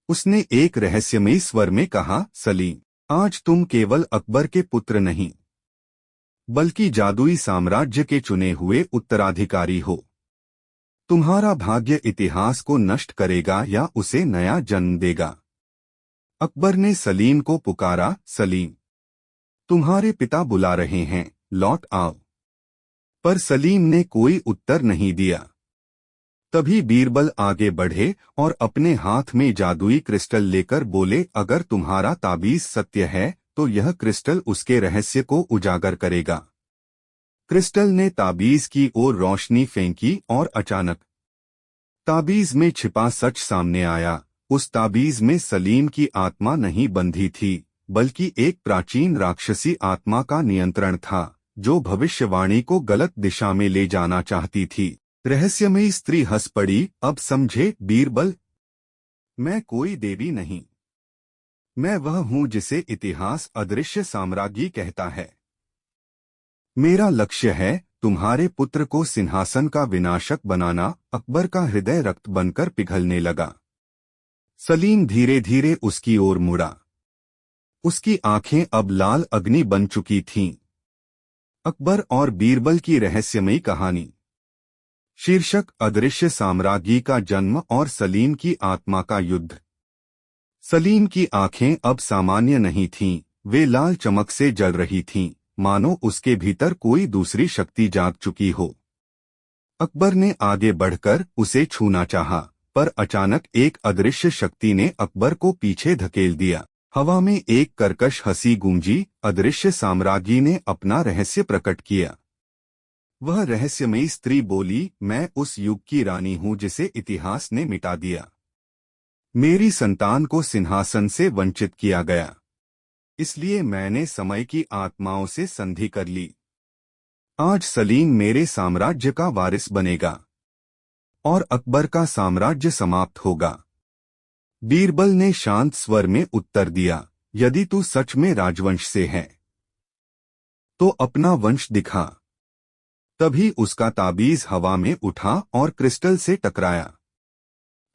उसने एक रहस्यमयी स्वर में कहा, सलीम, आज तुम केवल अकबर के पुत्र नहीं बल्कि जादुई साम्राज्य के चुने हुए उत्तराधिकारी हो। तुम्हारा भाग्य इतिहास को नष्ट करेगा या उसे नया जन्म देगा। अकबर ने सलीम को पुकारा, सलीम, तुम्हारे पिता बुला रहे हैं, लौट आओ। पर सलीम ने कोई उत्तर नहीं दिया। तभी बीरबल आगे बढ़े और अपने हाथ में जादुई क्रिस्टल लेकर बोले, अगर तुम्हारा ताबीज सत्य है तो यह क्रिस्टल उसके रहस्य को उजागर करेगा। क्रिस्टल ने ताबीज की ओर रोशनी फेंकी और अचानक ताबीज में छिपा सच सामने आया। उस ताबीज में सलीम की आत्मा नहीं बंधी थी, बल्कि एक प्राचीन राक्षसी आत्मा का नियंत्रण था जो भविष्यवाणी को गलत दिशा में ले जाना चाहती थी। रहस्यमयी स्त्री हंस पड़ी, अब समझे बीरबल, मैं कोई देवी नहीं, मैं वह हूं जिसे इतिहास अदृश्य साम्राज्ञी कहता है। मेरा लक्ष्य है तुम्हारे पुत्र को सिंहासन का विनाशक बनाना। अकबर का हृदय रक्त बनकर पिघलने लगा। सलीम धीरे धीरे उसकी ओर मुड़ा। उसकी आंखें अब लाल अग्नि बन चुकी थीं। अकबर और बीरबल की रहस्यमयी कहानी। शीर्षक अदृश्य साम्राज्ञी का जन्म और सलीम की आत्मा का युद्ध। सलीम की आंखें अब सामान्य नहीं थीं, वे लाल चमक से जल रही थीं, मानो उसके भीतर कोई दूसरी शक्ति जाग चुकी हो। अकबर ने आगे बढ़कर उसे छूना चाहा, पर अचानक एक अदृश्य शक्ति ने अकबर को पीछे धकेल दिया। हवा में एक कर्कश हंसी गूंजी। अदृश्य साम्राज्ञी ने अपना रहस्य प्रकट किया। वह रहस्यमयी स्त्री बोली, मैं उस युग की रानी हूं जिसे इतिहास ने मिटा दिया। मेरी संतान को सिंहासन से वंचित किया गया, इसलिए मैंने समय की आत्माओं से संधि कर ली। आज सलीम मेरे साम्राज्य का वारिस बनेगा और अकबर का साम्राज्य समाप्त होगा। बीरबल ने शांत स्वर में उत्तर दिया, यदि तू सच में राजवंश से है तो अपना वंश दिखा। तभी उसका ताबीज हवा में उठा और क्रिस्टल से टकराया।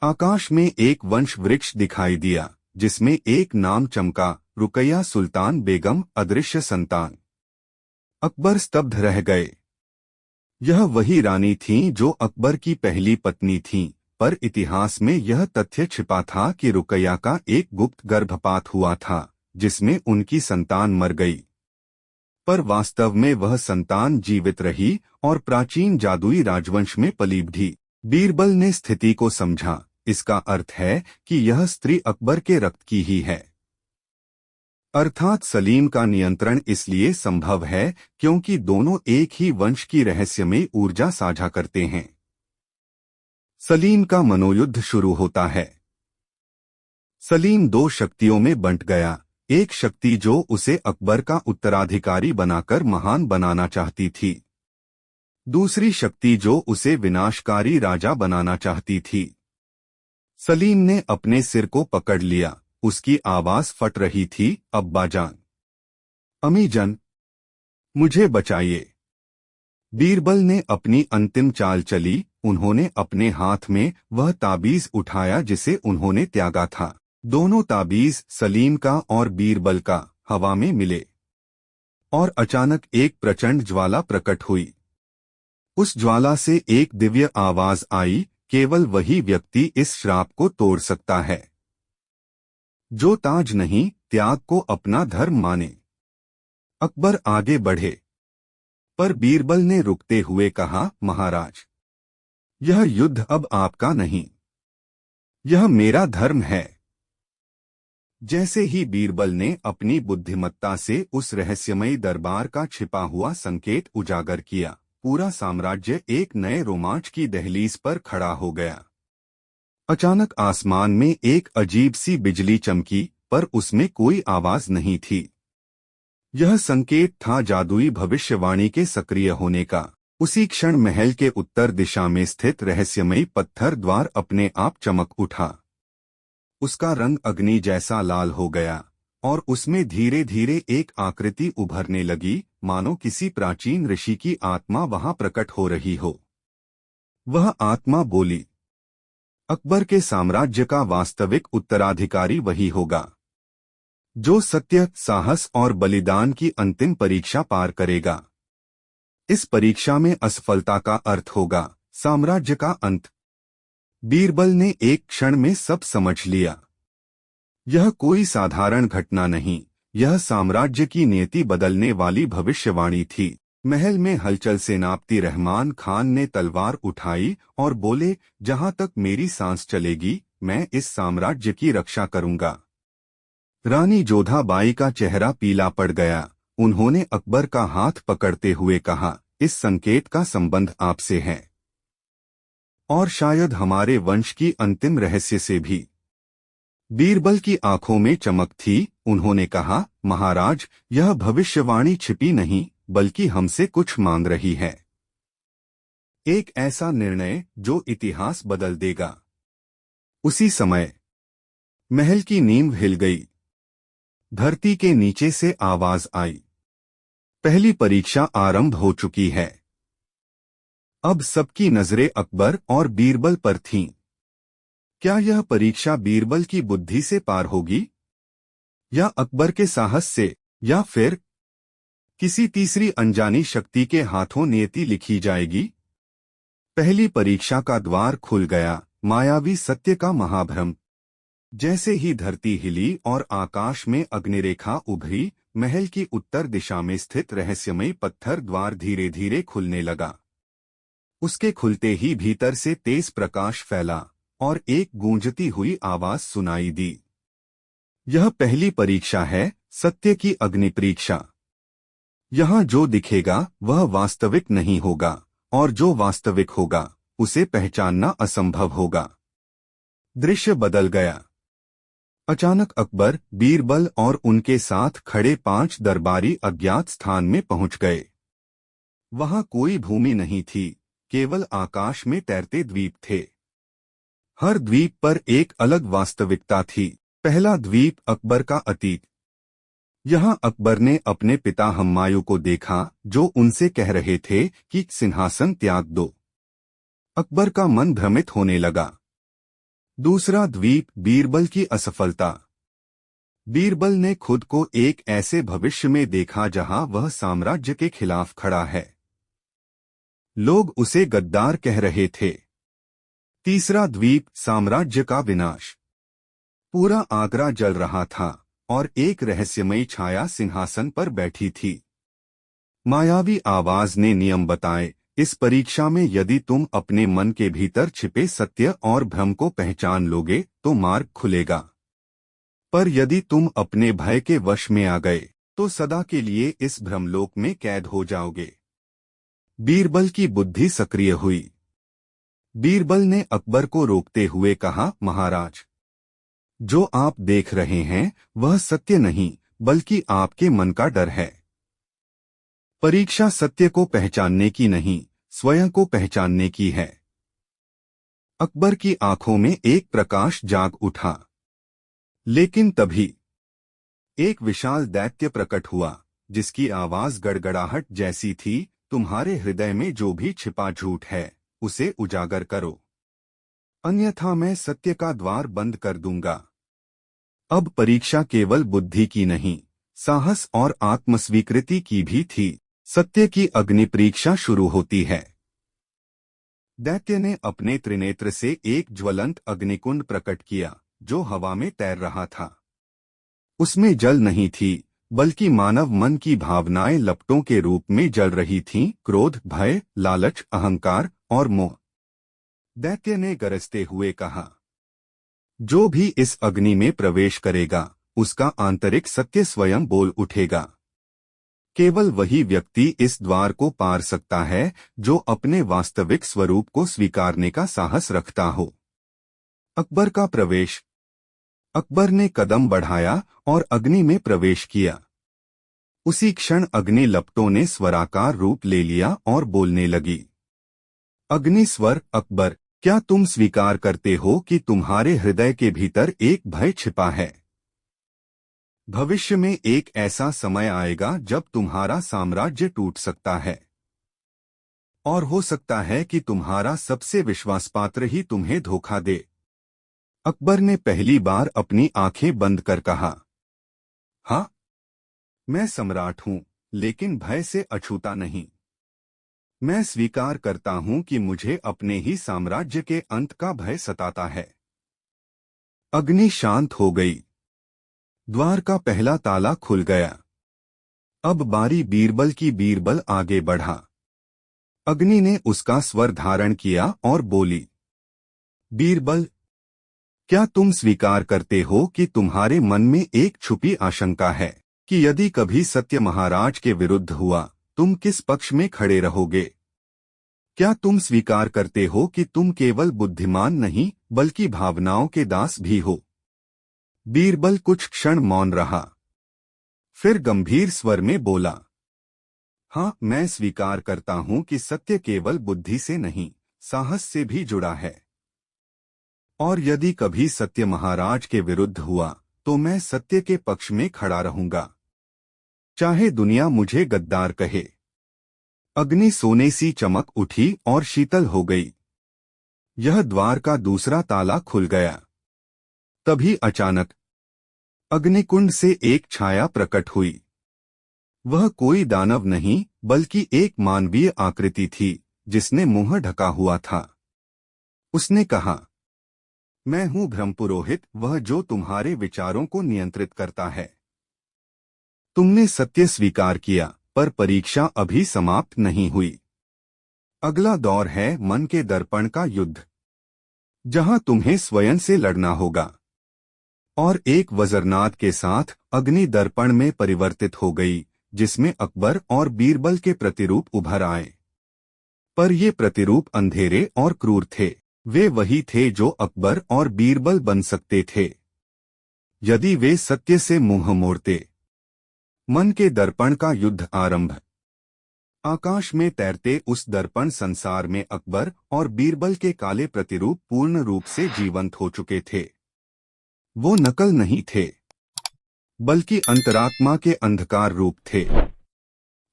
आकाश में एक वंश वृक्ष दिखाई दिया, जिसमें एक नाम चमका, रुकैया सुल्तान बेगम, अदृश्य संतान। अकबर स्तब्ध रह गए। यह वही रानी थीं जो अकबर की पहली पत्नी थीं, पर इतिहास में यह तथ्य छिपा था कि रुकैया का एक गुप्त गर्भपात हुआ था, जिसमें उनकी संतान मर गई। पर वास्तव में वह संतान जीवित रही और प्राचीन जादुई राजवंश में पली बढ़ी। बीरबल ने स्थिति को समझा। इसका अर्थ है कि यह स्त्री अकबर के रक्त की ही है। अर्थात सलीम का नियंत्रण इसलिए संभव है क्योंकि दोनों एक ही वंश की रहस्यमयी ऊर्जा साझा करते हैं। सलीम का मनोयुद्ध शुरू होता है। सलीम दो शक्तियों में बंट गया। एक शक्ति जो उसे अकबर का उत्तराधिकारी बनाकर महान बनाना चाहती थी, दूसरी शक्ति जो उसे विनाशकारी राजा बनाना चाहती थी। सलीम ने अपने सिर को पकड़ लिया। उसकी आवाज फट रही थी, अब्बाजान, अमीजान, मुझे बचाइए। बीरबल ने अपनी अंतिम चाल चली। उन्होंने अपने हाथ में वह ताबीज उठाया जिसे उन्होंने त्यागा था। दोनों ताबीज, सलीम का और बीरबल का, हवा में मिले और अचानक एक प्रचंड ज्वाला प्रकट हुई। उस ज्वाला से एक दिव्य आवाज आई, केवल वही व्यक्ति इस श्राप को तोड़ सकता है जो ताज नहीं, त्याग को अपना धर्म माने। अकबर आगे बढ़े, पर बीरबल ने रुकते हुए कहा, महाराज, यह युद्ध अब आपका नहीं, यह मेरा धर्म है। जैसे ही बीरबल ने अपनी बुद्धिमत्ता से उस रहस्यमयी दरबार का छिपा हुआ संकेत उजागर किया, पूरा साम्राज्य एक नए रोमांच की दहलीज पर खड़ा हो गया। अचानक आसमान में एक अजीब सी बिजली चमकी, पर उसमें कोई आवाज नहीं थी। यह संकेत था जादुई भविष्यवाणी के सक्रिय होने का। उसी क्षण महल के उत्तर दिशा में स्थित रहस्यमयी पत्थर द्वार अपने आप चमक उठा। उसका रंग अग्नि जैसा लाल हो गया और उसमें धीरे धीरे एक आकृति उभरने लगी, मानो किसी प्राचीन ऋषि की आत्मा वहां प्रकट हो रही हो। वह आत्मा बोली, अकबर के साम्राज्य का वास्तविक उत्तराधिकारी वही होगा जो सत्य, साहस और बलिदान की अंतिम परीक्षा पार करेगा। इस परीक्षा में असफलता का अर्थ होगा साम्राज्य का अंत। बीरबल ने एक क्षण में सब समझ लिया। यह कोई साधारण घटना नहीं, यह साम्राज्य की नियति बदलने वाली भविष्यवाणी थी। महल में हलचल से नापती रहमान खान ने तलवार उठाई और बोले, जहां तक मेरी सांस चलेगी मैं इस साम्राज्य की रक्षा करूंगा। रानी जोधाबाई का चेहरा पीला पड़ गया। उन्होंने अकबर का हाथ पकड़ते हुए कहा, इस संकेत का संबंध आपसे है और शायद हमारे वंश की अंतिम रहस्य से भी। बीरबल की आंखों में चमक थी। उन्होंने कहा, महाराज, यह भविष्यवाणी छिपी नहीं बल्कि हमसे कुछ मांग रही है। एक ऐसा निर्णय जो इतिहास बदल देगा। उसी समय महल की नींव हिल गई। धरती के नीचे से आवाज आई, पहली परीक्षा आरंभ हो चुकी है। अब सबकी नजरें अकबर और बीरबल पर थीं। क्या यह परीक्षा बीरबल की बुद्धि से पार होगी, या अकबर के साहस से, या फिर किसी तीसरी अनजानी शक्ति के हाथों नियति लिखी जाएगी? पहली परीक्षा का द्वार खुल गया, मायावी सत्य का महाभ्रम। जैसे ही धरती हिली और आकाश में अग्निरेखा उभरी, महल की उत्तर दिशा में स्थित रहस्यमयी पत्थर द्वार धीरे धीरे खुलने लगा। उसके खुलते ही भीतर से तेज प्रकाश फैला और एक गूंजती हुई आवाज सुनाई दी। यह पहली परीक्षा है, सत्य की अग्नि परीक्षा। यहाँ जो दिखेगा वह वास्तविक नहीं होगा, और जो वास्तविक होगा उसे पहचानना असंभव होगा। दृश्य बदल गया। अचानक अकबर, बीरबल और उनके साथ खड़े 5 दरबारी अज्ञात स्थान में पहुंच गए। वहां कोई भूमि नहीं थी, केवल आकाश में तैरते द्वीप थे। हर द्वीप पर एक अलग वास्तविकता थी। पहला द्वीप अकबर का अतीत। यहाँ अकबर ने अपने पिता हुमायूं को देखा, जो उनसे कह रहे थे कि सिंहासन त्याग दो। अकबर का मन भ्रमित होने लगा। दूसरा द्वीप बीरबल की असफलता। बीरबल ने खुद को एक ऐसे भविष्य में देखा जहां वह साम्राज्य के खिलाफ खड़ा है। लोग उसे गद्दार कह रहे थे। तीसरा द्वीप साम्राज्य का विनाश। पूरा आगरा जल रहा था और एक रहस्यमयी छाया सिंहासन पर बैठी थी। मायावी आवाज ने नियम बताए, इस परीक्षा में यदि तुम अपने मन के भीतर छिपे सत्य और भ्रम को पहचान लोगे तो मार्ग खुलेगा, पर यदि तुम अपने भय के वश में आ गए तो सदा के लिए इस भ्रमलोक में कैद हो जाओगे। बीरबल की बुद्धि सक्रिय हुई। बीरबल ने अकबर को रोकते हुए कहा, महाराज, जो आप देख रहे हैं वह सत्य नहीं बल्कि आपके मन का डर है। परीक्षा सत्य को पहचानने की नहीं, स्वयं को पहचानने की है। अकबर की आंखों में एक प्रकाश जाग उठा। लेकिन तभी एक विशाल दैत्य प्रकट हुआ, जिसकी आवाज गड़गड़ाहट जैसी थी, तुम्हारे हृदय में जो भी छिपा झूठ है उसे उजागर करो, अन्यथा मैं सत्य का द्वार बंद कर दूंगा। अब परीक्षा केवल बुद्धि की नहीं, साहस और आत्मस्वीकृति की भी थी। सत्य की अग्नि परीक्षा शुरू होती है। दैत्य ने अपने त्रिनेत्र से एक ज्वलंत अग्निकुंड प्रकट किया, जो हवा में तैर रहा था। उसमें जल नहीं थी, बल्कि मानव मन की भावनाएं लपटों के रूप में जल रही थीं, क्रोध, भय, लालच, अहंकार और मोह। दैत्य ने गरजते हुए कहा, जो भी इस अग्नि में प्रवेश करेगा उसका आंतरिक सत्य स्वयं बोल उठेगा। केवल वही व्यक्ति इस द्वार को पार सकता है जो अपने वास्तविक स्वरूप को स्वीकारने का साहस रखता हो। अकबर का प्रवेश। अकबर ने कदम बढ़ाया और अग्नि में प्रवेश किया। उसी क्षण अग्नि लपटों ने स्वराकार रूप ले लिया और बोलने लगी। अग्नि स्वर, अकबर, क्या तुम स्वीकार करते हो कि तुम्हारे हृदय के भीतर एक भय छिपा है? भविष्य में एक ऐसा समय आएगा जब तुम्हारा साम्राज्य टूट सकता है, और हो सकता है कि तुम्हारा सबसे विश्वासपात्र ही तुम्हें धोखा दे। अकबर ने पहली बार अपनी आंखें बंद कर कहा, हाँ, मैं सम्राट हूं, लेकिन भय से अछूता नहीं। मैं स्वीकार करता हूं कि मुझे अपने ही साम्राज्य के अंत का भय सताता है। अग्नि शांत हो गई। द्वार का पहला ताला खुल गया। अब बारी बीरबल की। बीरबल आगे बढ़ा। अग्नि ने उसका स्वर धारण किया और बोली, बीरबल, क्या तुम स्वीकार करते हो कि तुम्हारे मन में एक छुपी आशंका है कि यदि कभी सत्य महाराज के विरुद्ध हुआ तुम किस पक्ष में खड़े रहोगे? क्या तुम स्वीकार करते हो कि तुम केवल बुद्धिमान नहीं बल्कि भावनाओं के दास भी हो? बीरबल कुछ क्षण मौन रहा, फिर गंभीर स्वर में बोला, हाँ, मैं स्वीकार करता हूं कि सत्य केवल बुद्धि से नहीं, साहस से भी जुड़ा है। और यदि कभी सत्य महाराज के विरुद्ध हुआ तो मैं सत्य के पक्ष में खड़ा रहूंगा, चाहे दुनिया मुझे गद्दार कहे। अग्नि सोने सी चमक उठी और शीतल हो गई। यह द्वार का दूसरा ताला खुल गया। तभी अचानक अग्निकुंड से एक छाया प्रकट हुई। वह कोई दानव नहीं बल्कि एक मानवीय आकृति थी, जिसने मुंह ढका हुआ था। उसने कहा, मैं हूं ब्रह्मपुरोहित, वह जो तुम्हारे विचारों को नियंत्रित करता है। तुमने सत्य स्वीकार किया, पर परीक्षा अभी समाप्त नहीं हुई। अगला दौर है मन के दर्पण का युद्ध, जहां तुम्हें स्वयं से लड़ना होगा। और एक वज्रनाद के साथ अग्नि दर्पण में परिवर्तित हो गई, जिसमें अकबर और बीरबल के प्रतिरूप उभर आए। पर ये प्रतिरूप अंधेरे और क्रूर थे। वे वही थे जो अकबर और बीरबल बन सकते थे, यदि वे सत्य से मुंह मोड़ते। मन के दर्पण का युद्ध आरंभ। आकाश में तैरते उस दर्पण संसार में अकबर और बीरबल के काले प्रतिरूप पूर्ण रूप से जीवंत हो चुके थे। वो नकल नहीं थे, बल्कि अंतरात्मा के अंधकार रूप थे।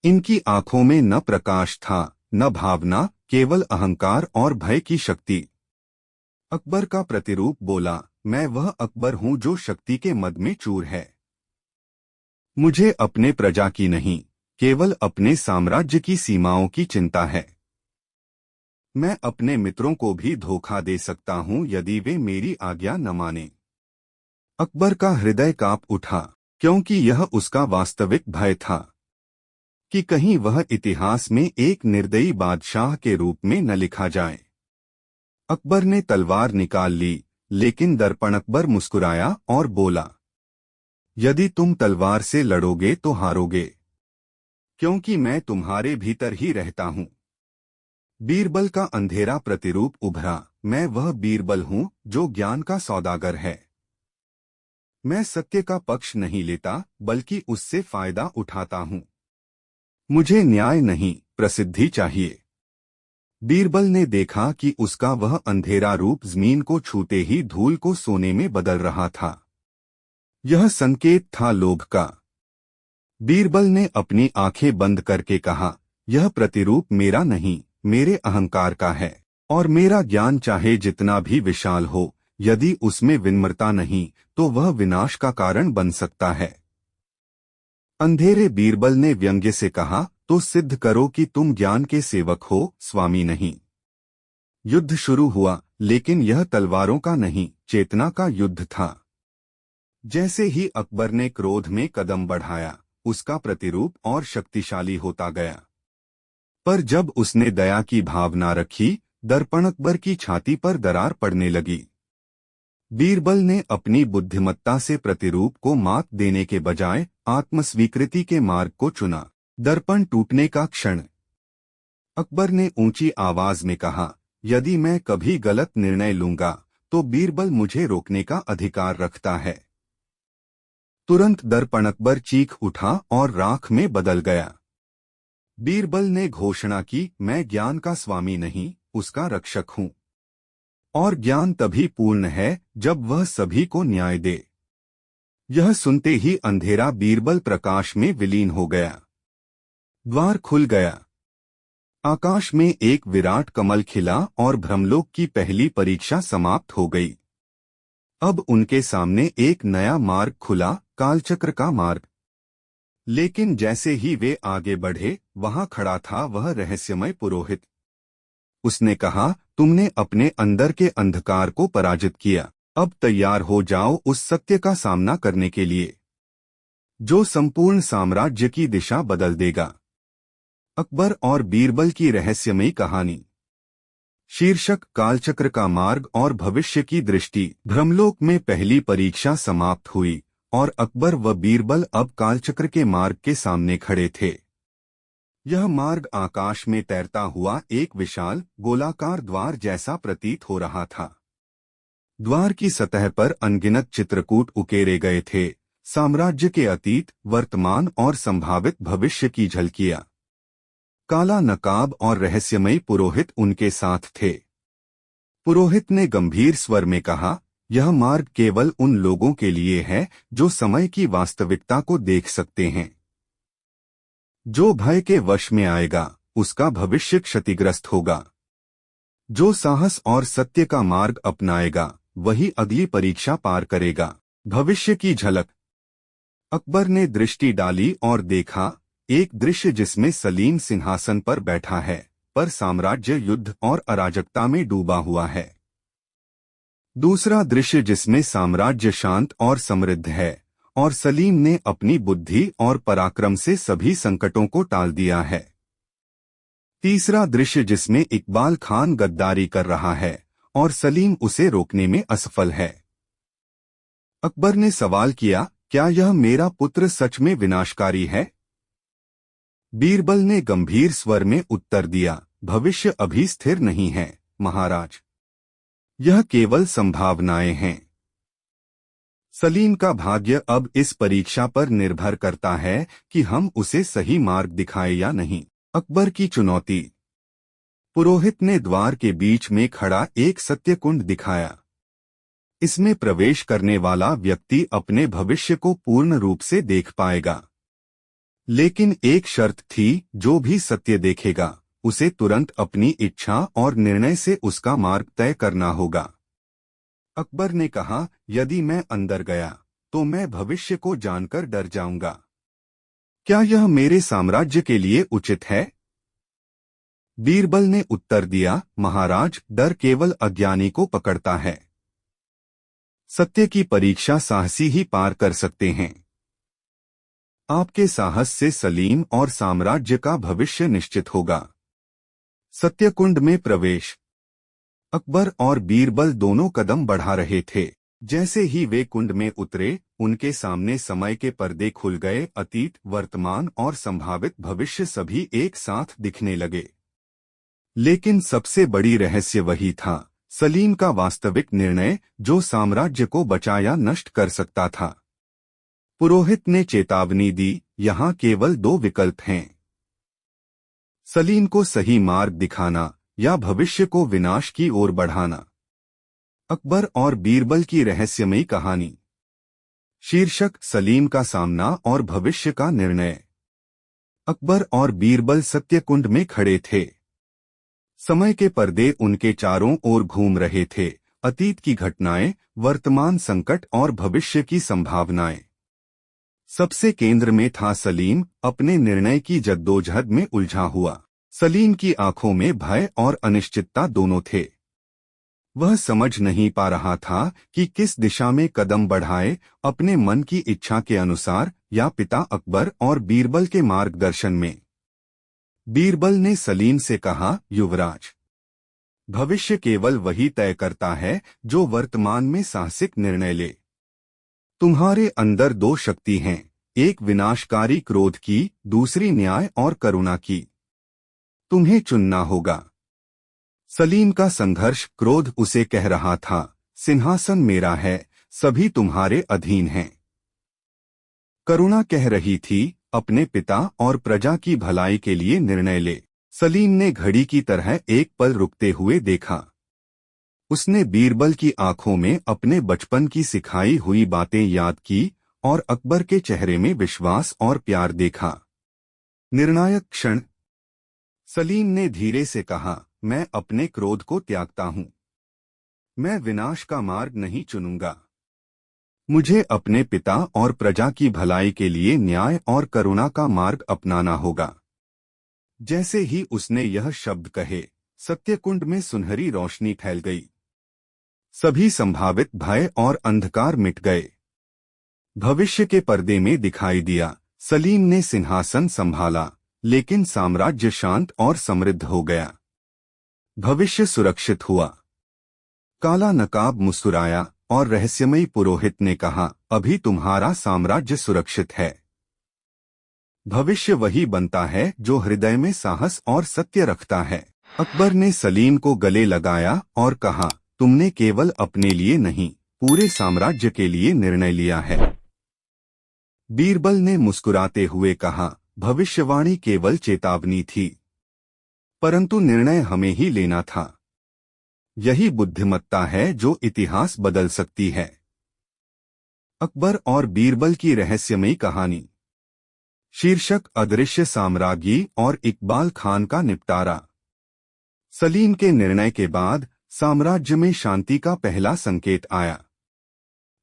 इनकी आंखों में न प्रकाश था, न भावना, केवल अहंकार और भय की शक्ति। अकबर का प्रतिरूप बोला, मैं वह अकबर हूं जो शक्ति के मद में चूर है। मुझे अपने प्रजा की नहीं, केवल अपने साम्राज्य की सीमाओं की चिंता है। मैं अपने मित्रों को भी धोखा दे सकता हूं यदि वे मेरी आज्ञा न माने। अकबर का हृदय कांप उठा, क्योंकि यह उसका वास्तविक भय था कि कहीं वह इतिहास में एक निर्दयी बादशाह के रूप में न लिखा जाए। अकबर ने तलवार निकाल ली, लेकिन दर्पण अकबर मुस्कुराया और बोला, यदि तुम तलवार से लड़ोगे तो हारोगे, क्योंकि मैं तुम्हारे भीतर ही रहता हूं। बीरबल का अंधेरा प्रतिरूप उभरा, मैं वह बीरबल हूं जो ज्ञान का सौदागर है। मैं सत्य का पक्ष नहीं लेता, बल्कि उससे फायदा उठाता हूं। मुझे न्याय नहीं, प्रसिद्धि चाहिए। बीरबल ने देखा कि उसका वह अंधेरा रूप जमीन को छूते ही धूल को सोने में बदल रहा था। यह संकेत था लोभ का। बीरबल ने अपनी आंखें बंद करके कहा, यह प्रतिरूप मेरा नहीं, मेरे अहंकार का है। और मेरा ज्ञान चाहे जितना भी विशाल हो, यदि उसमें विनम्रता नहीं, तो वह विनाश का कारण बन सकता है। अंधेरे बीरबल ने व्यंग्य से कहा, तो सिद्ध करो कि तुम ज्ञान के सेवक हो, स्वामी नहीं। युद्ध शुरू हुआ, लेकिन यह तलवारों का नहीं, चेतना का युद्ध था। जैसे ही अकबर ने क्रोध में कदम बढ़ाया, उसका प्रतिरूप और शक्तिशाली होता गया। पर जब उसने दया की भावना रखी, दर्पण अकबर की छाती पर दरार पड़ने लगी। बीरबल ने अपनी बुद्धिमत्ता से प्रतिरूप को मात देने के बजाय आत्मस्वीकृति के मार्ग को चुना। दर्पण टूटने का क्षण। अकबर ने ऊंची आवाज में कहा, यदि मैं कभी गलत निर्णय लूंगा, तो बीरबल मुझे रोकने का अधिकार रखता है। तुरंत दर्पण अकबर चीख उठा और राख में बदल गया। बीरबल ने घोषणा की, मैं ज्ञान का स्वामी नहीं, उसका रक्षक हूं। और ज्ञान तभी पूर्ण है जब वह सभी को न्याय दे। यह सुनते ही अंधेरा बीरबल प्रकाश में विलीन हो गया। द्वार खुल गया। आकाश में एक विराट कमल खिला और ब्रह्मलोक की पहली परीक्षा समाप्त हो गई। अब उनके सामने एक नया मार्ग खुला, कालचक्र का मार्ग। लेकिन जैसे ही वे आगे बढ़े, वहां खड़ा था वह रहस्यमय पुरोहित। उसने कहा, तुमने अपने अंदर के अंधकार को पराजित किया। अब तैयार हो जाओ उस सत्य का सामना करने के लिए, जो संपूर्ण साम्राज्य की दिशा बदल देगा। अकबर और बीरबल की रहस्यमयी कहानी। शीर्षक, कालचक्र का मार्ग और भविष्य की दृष्टि। ब्रह्मलोक में पहली परीक्षा समाप्त हुई और अकबर व बीरबल अब कालचक्र के मार्ग के सामने खड़े थे। यह मार्ग आकाश में तैरता हुआ एक विशाल गोलाकार द्वार जैसा प्रतीत हो रहा था। द्वार की सतह पर अनगिनत चित्रकूट उकेरे गए थे, साम्राज्य के अतीत, वर्तमान और संभावित भविष्य की झलकियां। काला नकाब और रहस्यमयी पुरोहित उनके साथ थे। पुरोहित ने गंभीर स्वर में कहा, यह मार्ग केवल उन लोगों के लिए है जो समय की वास्तविकता को देख सकते हैं। जो भय के वश में आएगा उसका भविष्य क्षतिग्रस्त होगा। जो साहस और सत्य का मार्ग अपनाएगा वही अगली परीक्षा पार करेगा। भविष्य की झलक। अकबर ने दृष्टि डाली और देखा एक दृश्य जिसमें सलीम सिंहासन पर बैठा है, पर साम्राज्य युद्ध और अराजकता में डूबा हुआ है। दूसरा दृश्य जिसमें साम्राज्य शांत और समृद्ध है और सलीम ने अपनी बुद्धि और पराक्रम से सभी संकटों को टाल दिया है। तीसरा दृश्य जिसमें इकबाल खान गद्दारी कर रहा है और सलीम उसे रोकने में असफल है। अकबर ने सवाल किया, क्या यह मेरा पुत्र सच में विनाशकारी है? बीरबल ने गंभीर स्वर में उत्तर दिया, भविष्य अभी स्थिर नहीं है महाराज, यह केवल संभावनाएं हैं। सलीम का भाग्य अब इस परीक्षा पर निर्भर करता है कि हम उसे सही मार्ग दिखाएं या नहीं। अकबर की चुनौती। पुरोहित ने द्वार के बीच में खड़ा एक सत्यकुंड दिखाया। इसमें प्रवेश करने वाला व्यक्ति अपने भविष्य को पूर्ण रूप से देख पाएगा, लेकिन एक शर्त थी, जो भी सत्य देखेगा उसे तुरंत अपनी इच्छा और निर्णय से उसका मार्ग तय करना होगा। अकबर ने कहा, यदि मैं अंदर गया तो मैं भविष्य को जानकर डर जाऊंगा। क्या यह मेरे साम्राज्य के लिए उचित है? बीरबल ने उत्तर दिया, महाराज, डर केवल अज्ञानी को पकड़ता है। सत्य की परीक्षा साहसी ही पार कर सकते हैं। आपके साहस से सलीम और साम्राज्य का भविष्य निश्चित होगा। सत्यकुंड में प्रवेश। अकबर और बीरबल दोनों कदम बढ़ा रहे थे। जैसे ही वे कुंड में उतरे, उनके सामने समय के पर्दे खुल गए। अतीत, वर्तमान और संभावित भविष्य सभी एक साथ दिखने लगे। लेकिन सबसे बड़ी रहस्य वही था, सलीम का वास्तविक निर्णय, जो साम्राज्य को बचा या नष्ट कर सकता था। पुरोहित ने चेतावनी दी, यहाँ केवल दो विकल्प हैं, सलीम को सही मार्ग दिखाना या भविष्य को विनाश की ओर बढ़ाना। अकबर और बीरबल की रहस्यमयी कहानी। शीर्षक, सलीम का सामना और भविष्य का निर्णय। अकबर और बीरबल सत्यकुंड में खड़े थे। समय के पर्दे उनके चारों ओर घूम रहे थे। अतीत की घटनाएं, वर्तमान संकट और भविष्य की संभावनाएं। सबसे केंद्र में था सलीम, अपने निर्णय की जद्दोजहद में उलझा हुआ। सलीम की आंखों में भय और अनिश्चितता दोनों थे। वह समझ नहीं पा रहा था कि किस दिशा में कदम बढ़ाए, अपने मन की इच्छा के अनुसार या पिता अकबर और बीरबल के मार्गदर्शन में। बीरबल ने सलीम से कहा, युवराज, भविष्य केवल वही तय करता है जो वर्तमान में साहसिक निर्णय ले। तुम्हारे अंदर दो शक्ति हैं, एक विनाशकारी क्रोध की, दूसरी न्याय और करुणा की। तुम्हें चुनना होगा। सलीम का संघर्ष, क्रोध उसे कह रहा था, सिंहासन मेरा है, सभी तुम्हारे अधीन हैं। करुणा कह रही थी, अपने पिता और प्रजा की भलाई के लिए निर्णय ले। सलीम ने घड़ी की तरह एक पल रुकते हुए देखा। उसने बीरबल की आंखों में अपने बचपन की सिखाई हुई बातें याद की और अकबर के चेहरे में विश्वास और प्यार देखा। निर्णायक क्षण। सलीम ने धीरे से कहा, मैं अपने क्रोध को त्यागता हूं। मैं विनाश का मार्ग नहीं चुनूंगा। मुझे अपने पिता और प्रजा की भलाई के लिए न्याय और करुणा का मार्ग अपनाना होगा। जैसे ही उसने यह शब्द कहे, सत्यकुंड में सुनहरी रोशनी फैल गई। सभी संभावित भय और अंधकार मिट गए। भविष्य के पर्दे में दिखाई दिया, सलीम ने सिंहासन संभाला, लेकिन साम्राज्य शांत और समृद्ध हो गया। भविष्य सुरक्षित हुआ। काला नकाब मुस्कुराया और रहस्यमयी पुरोहित ने कहा, अभी तुम्हारा साम्राज्य सुरक्षित है। भविष्य वही बनता है जो हृदय में साहस और सत्य रखता है। अकबर ने सलीम को गले लगाया और कहा, तुमने केवल अपने लिए नहीं, पूरे साम्राज्य के लिए निर्णय लिया है। बीरबल ने मुस्कुराते हुए कहा, भविष्यवाणी केवल चेतावनी थी, परंतु निर्णय हमें ही लेना था। यही बुद्धिमत्ता है जो इतिहास बदल सकती है। अकबर और बीरबल की रहस्यमयी कहानी। शीर्षक अदृश्य साम्राज्ञी और इकबाल खान का निपटारा। सलीम के निर्णय के बाद साम्राज्य में शांति का पहला संकेत आया,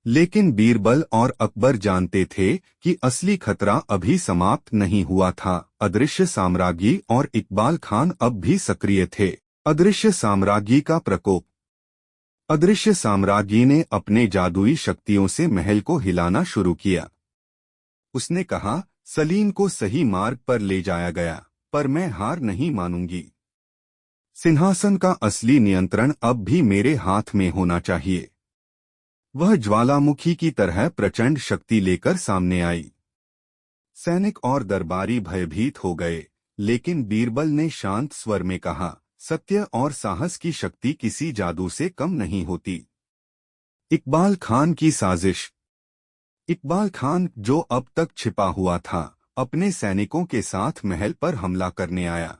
लेकिन बीरबल और अकबर जानते थे कि असली खतरा अभी समाप्त नहीं हुआ था। अदृश्य साम्राज्ञी और इकबाल खान अब भी सक्रिय थे। अदृश्य साम्राज्ञी का प्रकोप। अदृश्य साम्राज्ञी ने अपने जादुई शक्तियों से महल को हिलाना शुरू किया। उसने कहा, सलीम को सही मार्ग पर ले जाया गया, पर मैं हार नहीं मानूंगी। सिंहासन का असली नियंत्रण अब भी मेरे हाथ में होना चाहिए। वह ज्वालामुखी की तरह प्रचंड शक्ति लेकर सामने आई। सैनिक और दरबारी भयभीत हो गए, लेकिन बीरबल ने शांत स्वर में कहा, सत्य और साहस की शक्ति किसी जादू से कम नहीं होती। इकबाल खान की साजिश। इकबाल खान, जो अब तक छिपा हुआ था, अपने सैनिकों के साथ महल पर हमला करने आया।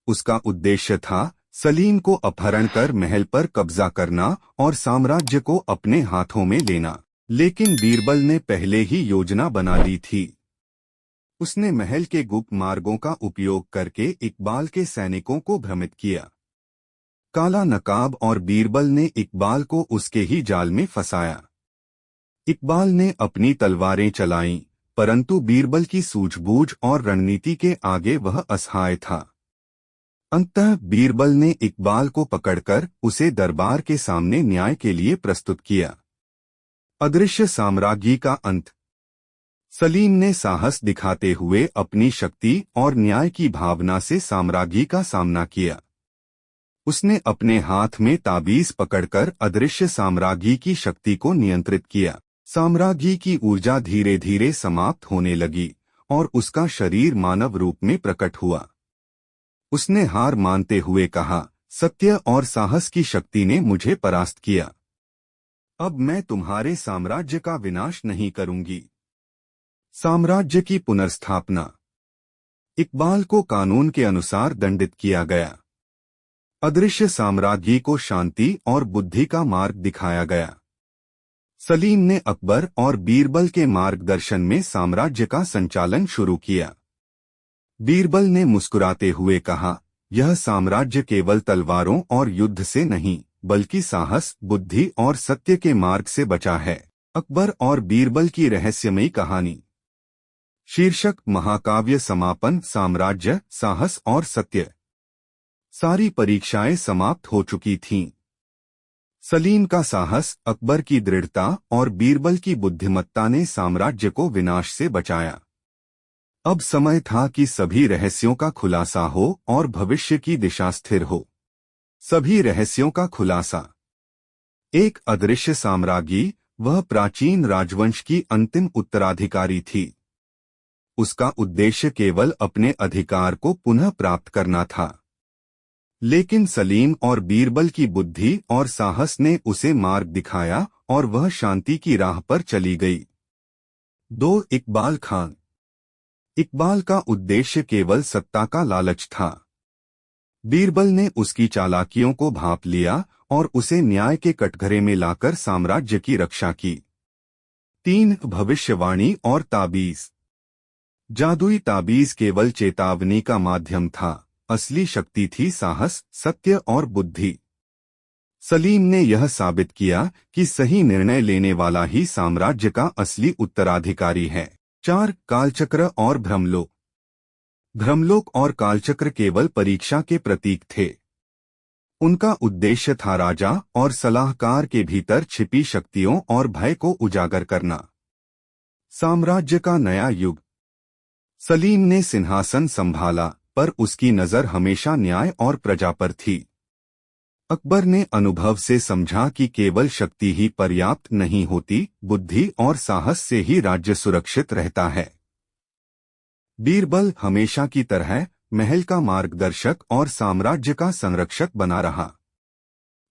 उसका उद्देश्य था सलीम को अपहरण कर महल पर कब्जा करना और साम्राज्य को अपने हाथों में लेना। लेकिन बीरबल ने पहले ही योजना बना ली थी। उसने महल के गुप्त मार्गों का उपयोग करके इकबाल के सैनिकों को भ्रमित किया। काला नकाब और बीरबल ने इकबाल को उसके ही जाल में फंसाया। इकबाल ने अपनी तलवारें चलाईं, परंतु बीरबल की सूझबूझ और रणनीति के आगे वह असहाय था। अंततः बीरबल ने इकबाल को पकड़कर उसे दरबार के सामने न्याय के लिए प्रस्तुत किया। अदृश्य साम्राज्ञी का अंत। सलीम ने साहस दिखाते हुए अपनी शक्ति और न्याय की भावना से साम्राज्ञी का सामना किया। उसने अपने हाथ में ताबीज पकड़कर अदृश्य साम्राज्ञी की शक्ति को नियंत्रित किया। साम्राज्ञी की ऊर्जा धीरे धीरे समाप्त होने लगी और उसका शरीर मानव रूप में प्रकट हुआ। उसने हार मानते हुए कहा, सत्य और साहस की शक्ति ने मुझे परास्त किया। अब मैं तुम्हारे साम्राज्य का विनाश नहीं करूंगी। साम्राज्य की पुनर्स्थापना। इकबाल को कानून के अनुसार दंडित किया गया। अदृश्य साम्राज्ञी को शांति और बुद्धि का मार्ग दिखाया गया। सलीम ने अकबर और बीरबल के मार्गदर्शन में साम्राज्य का संचालन शुरू किया। बीरबल ने मुस्कुराते हुए कहा, यह साम्राज्य केवल तलवारों और युद्ध से नहीं, बल्कि साहस, बुद्धि और सत्य के मार्ग से बचा है। अकबर और बीरबल की रहस्यमयी कहानी। शीर्षक महाकाव्य समापन। साम्राज्य, साहस और सत्य। सारी परीक्षाएं समाप्त हो चुकी थीं। सलीम का साहस, अकबर की दृढ़ता और बीरबल की बुद्धिमत्ता ने साम्राज्य को विनाश से बचाया। अब समय था कि सभी रहस्यों का खुलासा हो और भविष्य की दिशा स्थिर हो। सभी रहस्यों का खुलासा। एक अदृश्य साम्राज्ञी, वह प्राचीन राजवंश की अंतिम उत्तराधिकारी थी। उसका उद्देश्य केवल अपने अधिकार को पुनः प्राप्त करना था। लेकिन सलीम और बीरबल की बुद्धि और साहस ने उसे मार्ग दिखाया और वह शांति की राह पर चली गई। 2. इकबाल खान। इकबाल का उद्देश्य केवल सत्ता का लालच था। बीरबल ने उसकी चालाकियों को भांप लिया और उसे न्याय के कटघरे में लाकर साम्राज्य की रक्षा की। 3. भविष्यवाणी और ताबीज। जादुई ताबीज केवल चेतावनी का माध्यम था, असली शक्ति थी साहस, सत्य और बुद्धि। सलीम ने यह साबित किया कि सही निर्णय लेने वाला ही साम्राज्य का असली उत्तराधिकारी है। 4. कालचक्र और भ्रमलोक। भ्रमलोक और कालचक्र केवल परीक्षा के प्रतीक थे। उनका उद्देश्य था राजा और सलाहकार के भीतर छिपी शक्तियों और भय को उजागर करना। साम्राज्य का नया युग। सलीम ने सिंहासन संभाला, पर उसकी नजर हमेशा न्याय और प्रजा पर थी। अकबर ने अनुभव से समझा कि केवल शक्ति ही पर्याप्त नहीं होती, बुद्धि और साहस से ही राज्य सुरक्षित रहता है। बीरबल हमेशा की तरह महल का मार्गदर्शक और साम्राज्य का संरक्षक बना रहा।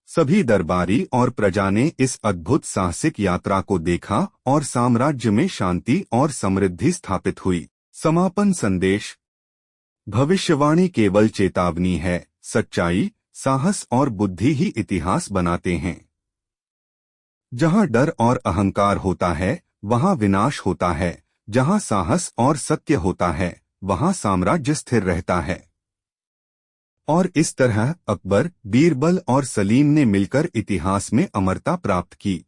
सभी दरबारी और प्रजा ने इस अद्भुत साहसिक यात्रा को देखा और साम्राज्य में शांति और समृद्धि स्थापित हुई। समापन संदेश। भविष्यवाणी केवल चेतावनी है, सच्चाई, साहस और बुद्धि ही इतिहास बनाते हैं। जहां डर और अहंकार होता है वहां विनाश होता है, जहां साहस और सत्य होता है वहां साम्राज्य स्थिर रहता है। और इस तरह अकबर, बीरबल और सलीम ने मिलकर इतिहास में अमरता प्राप्त की।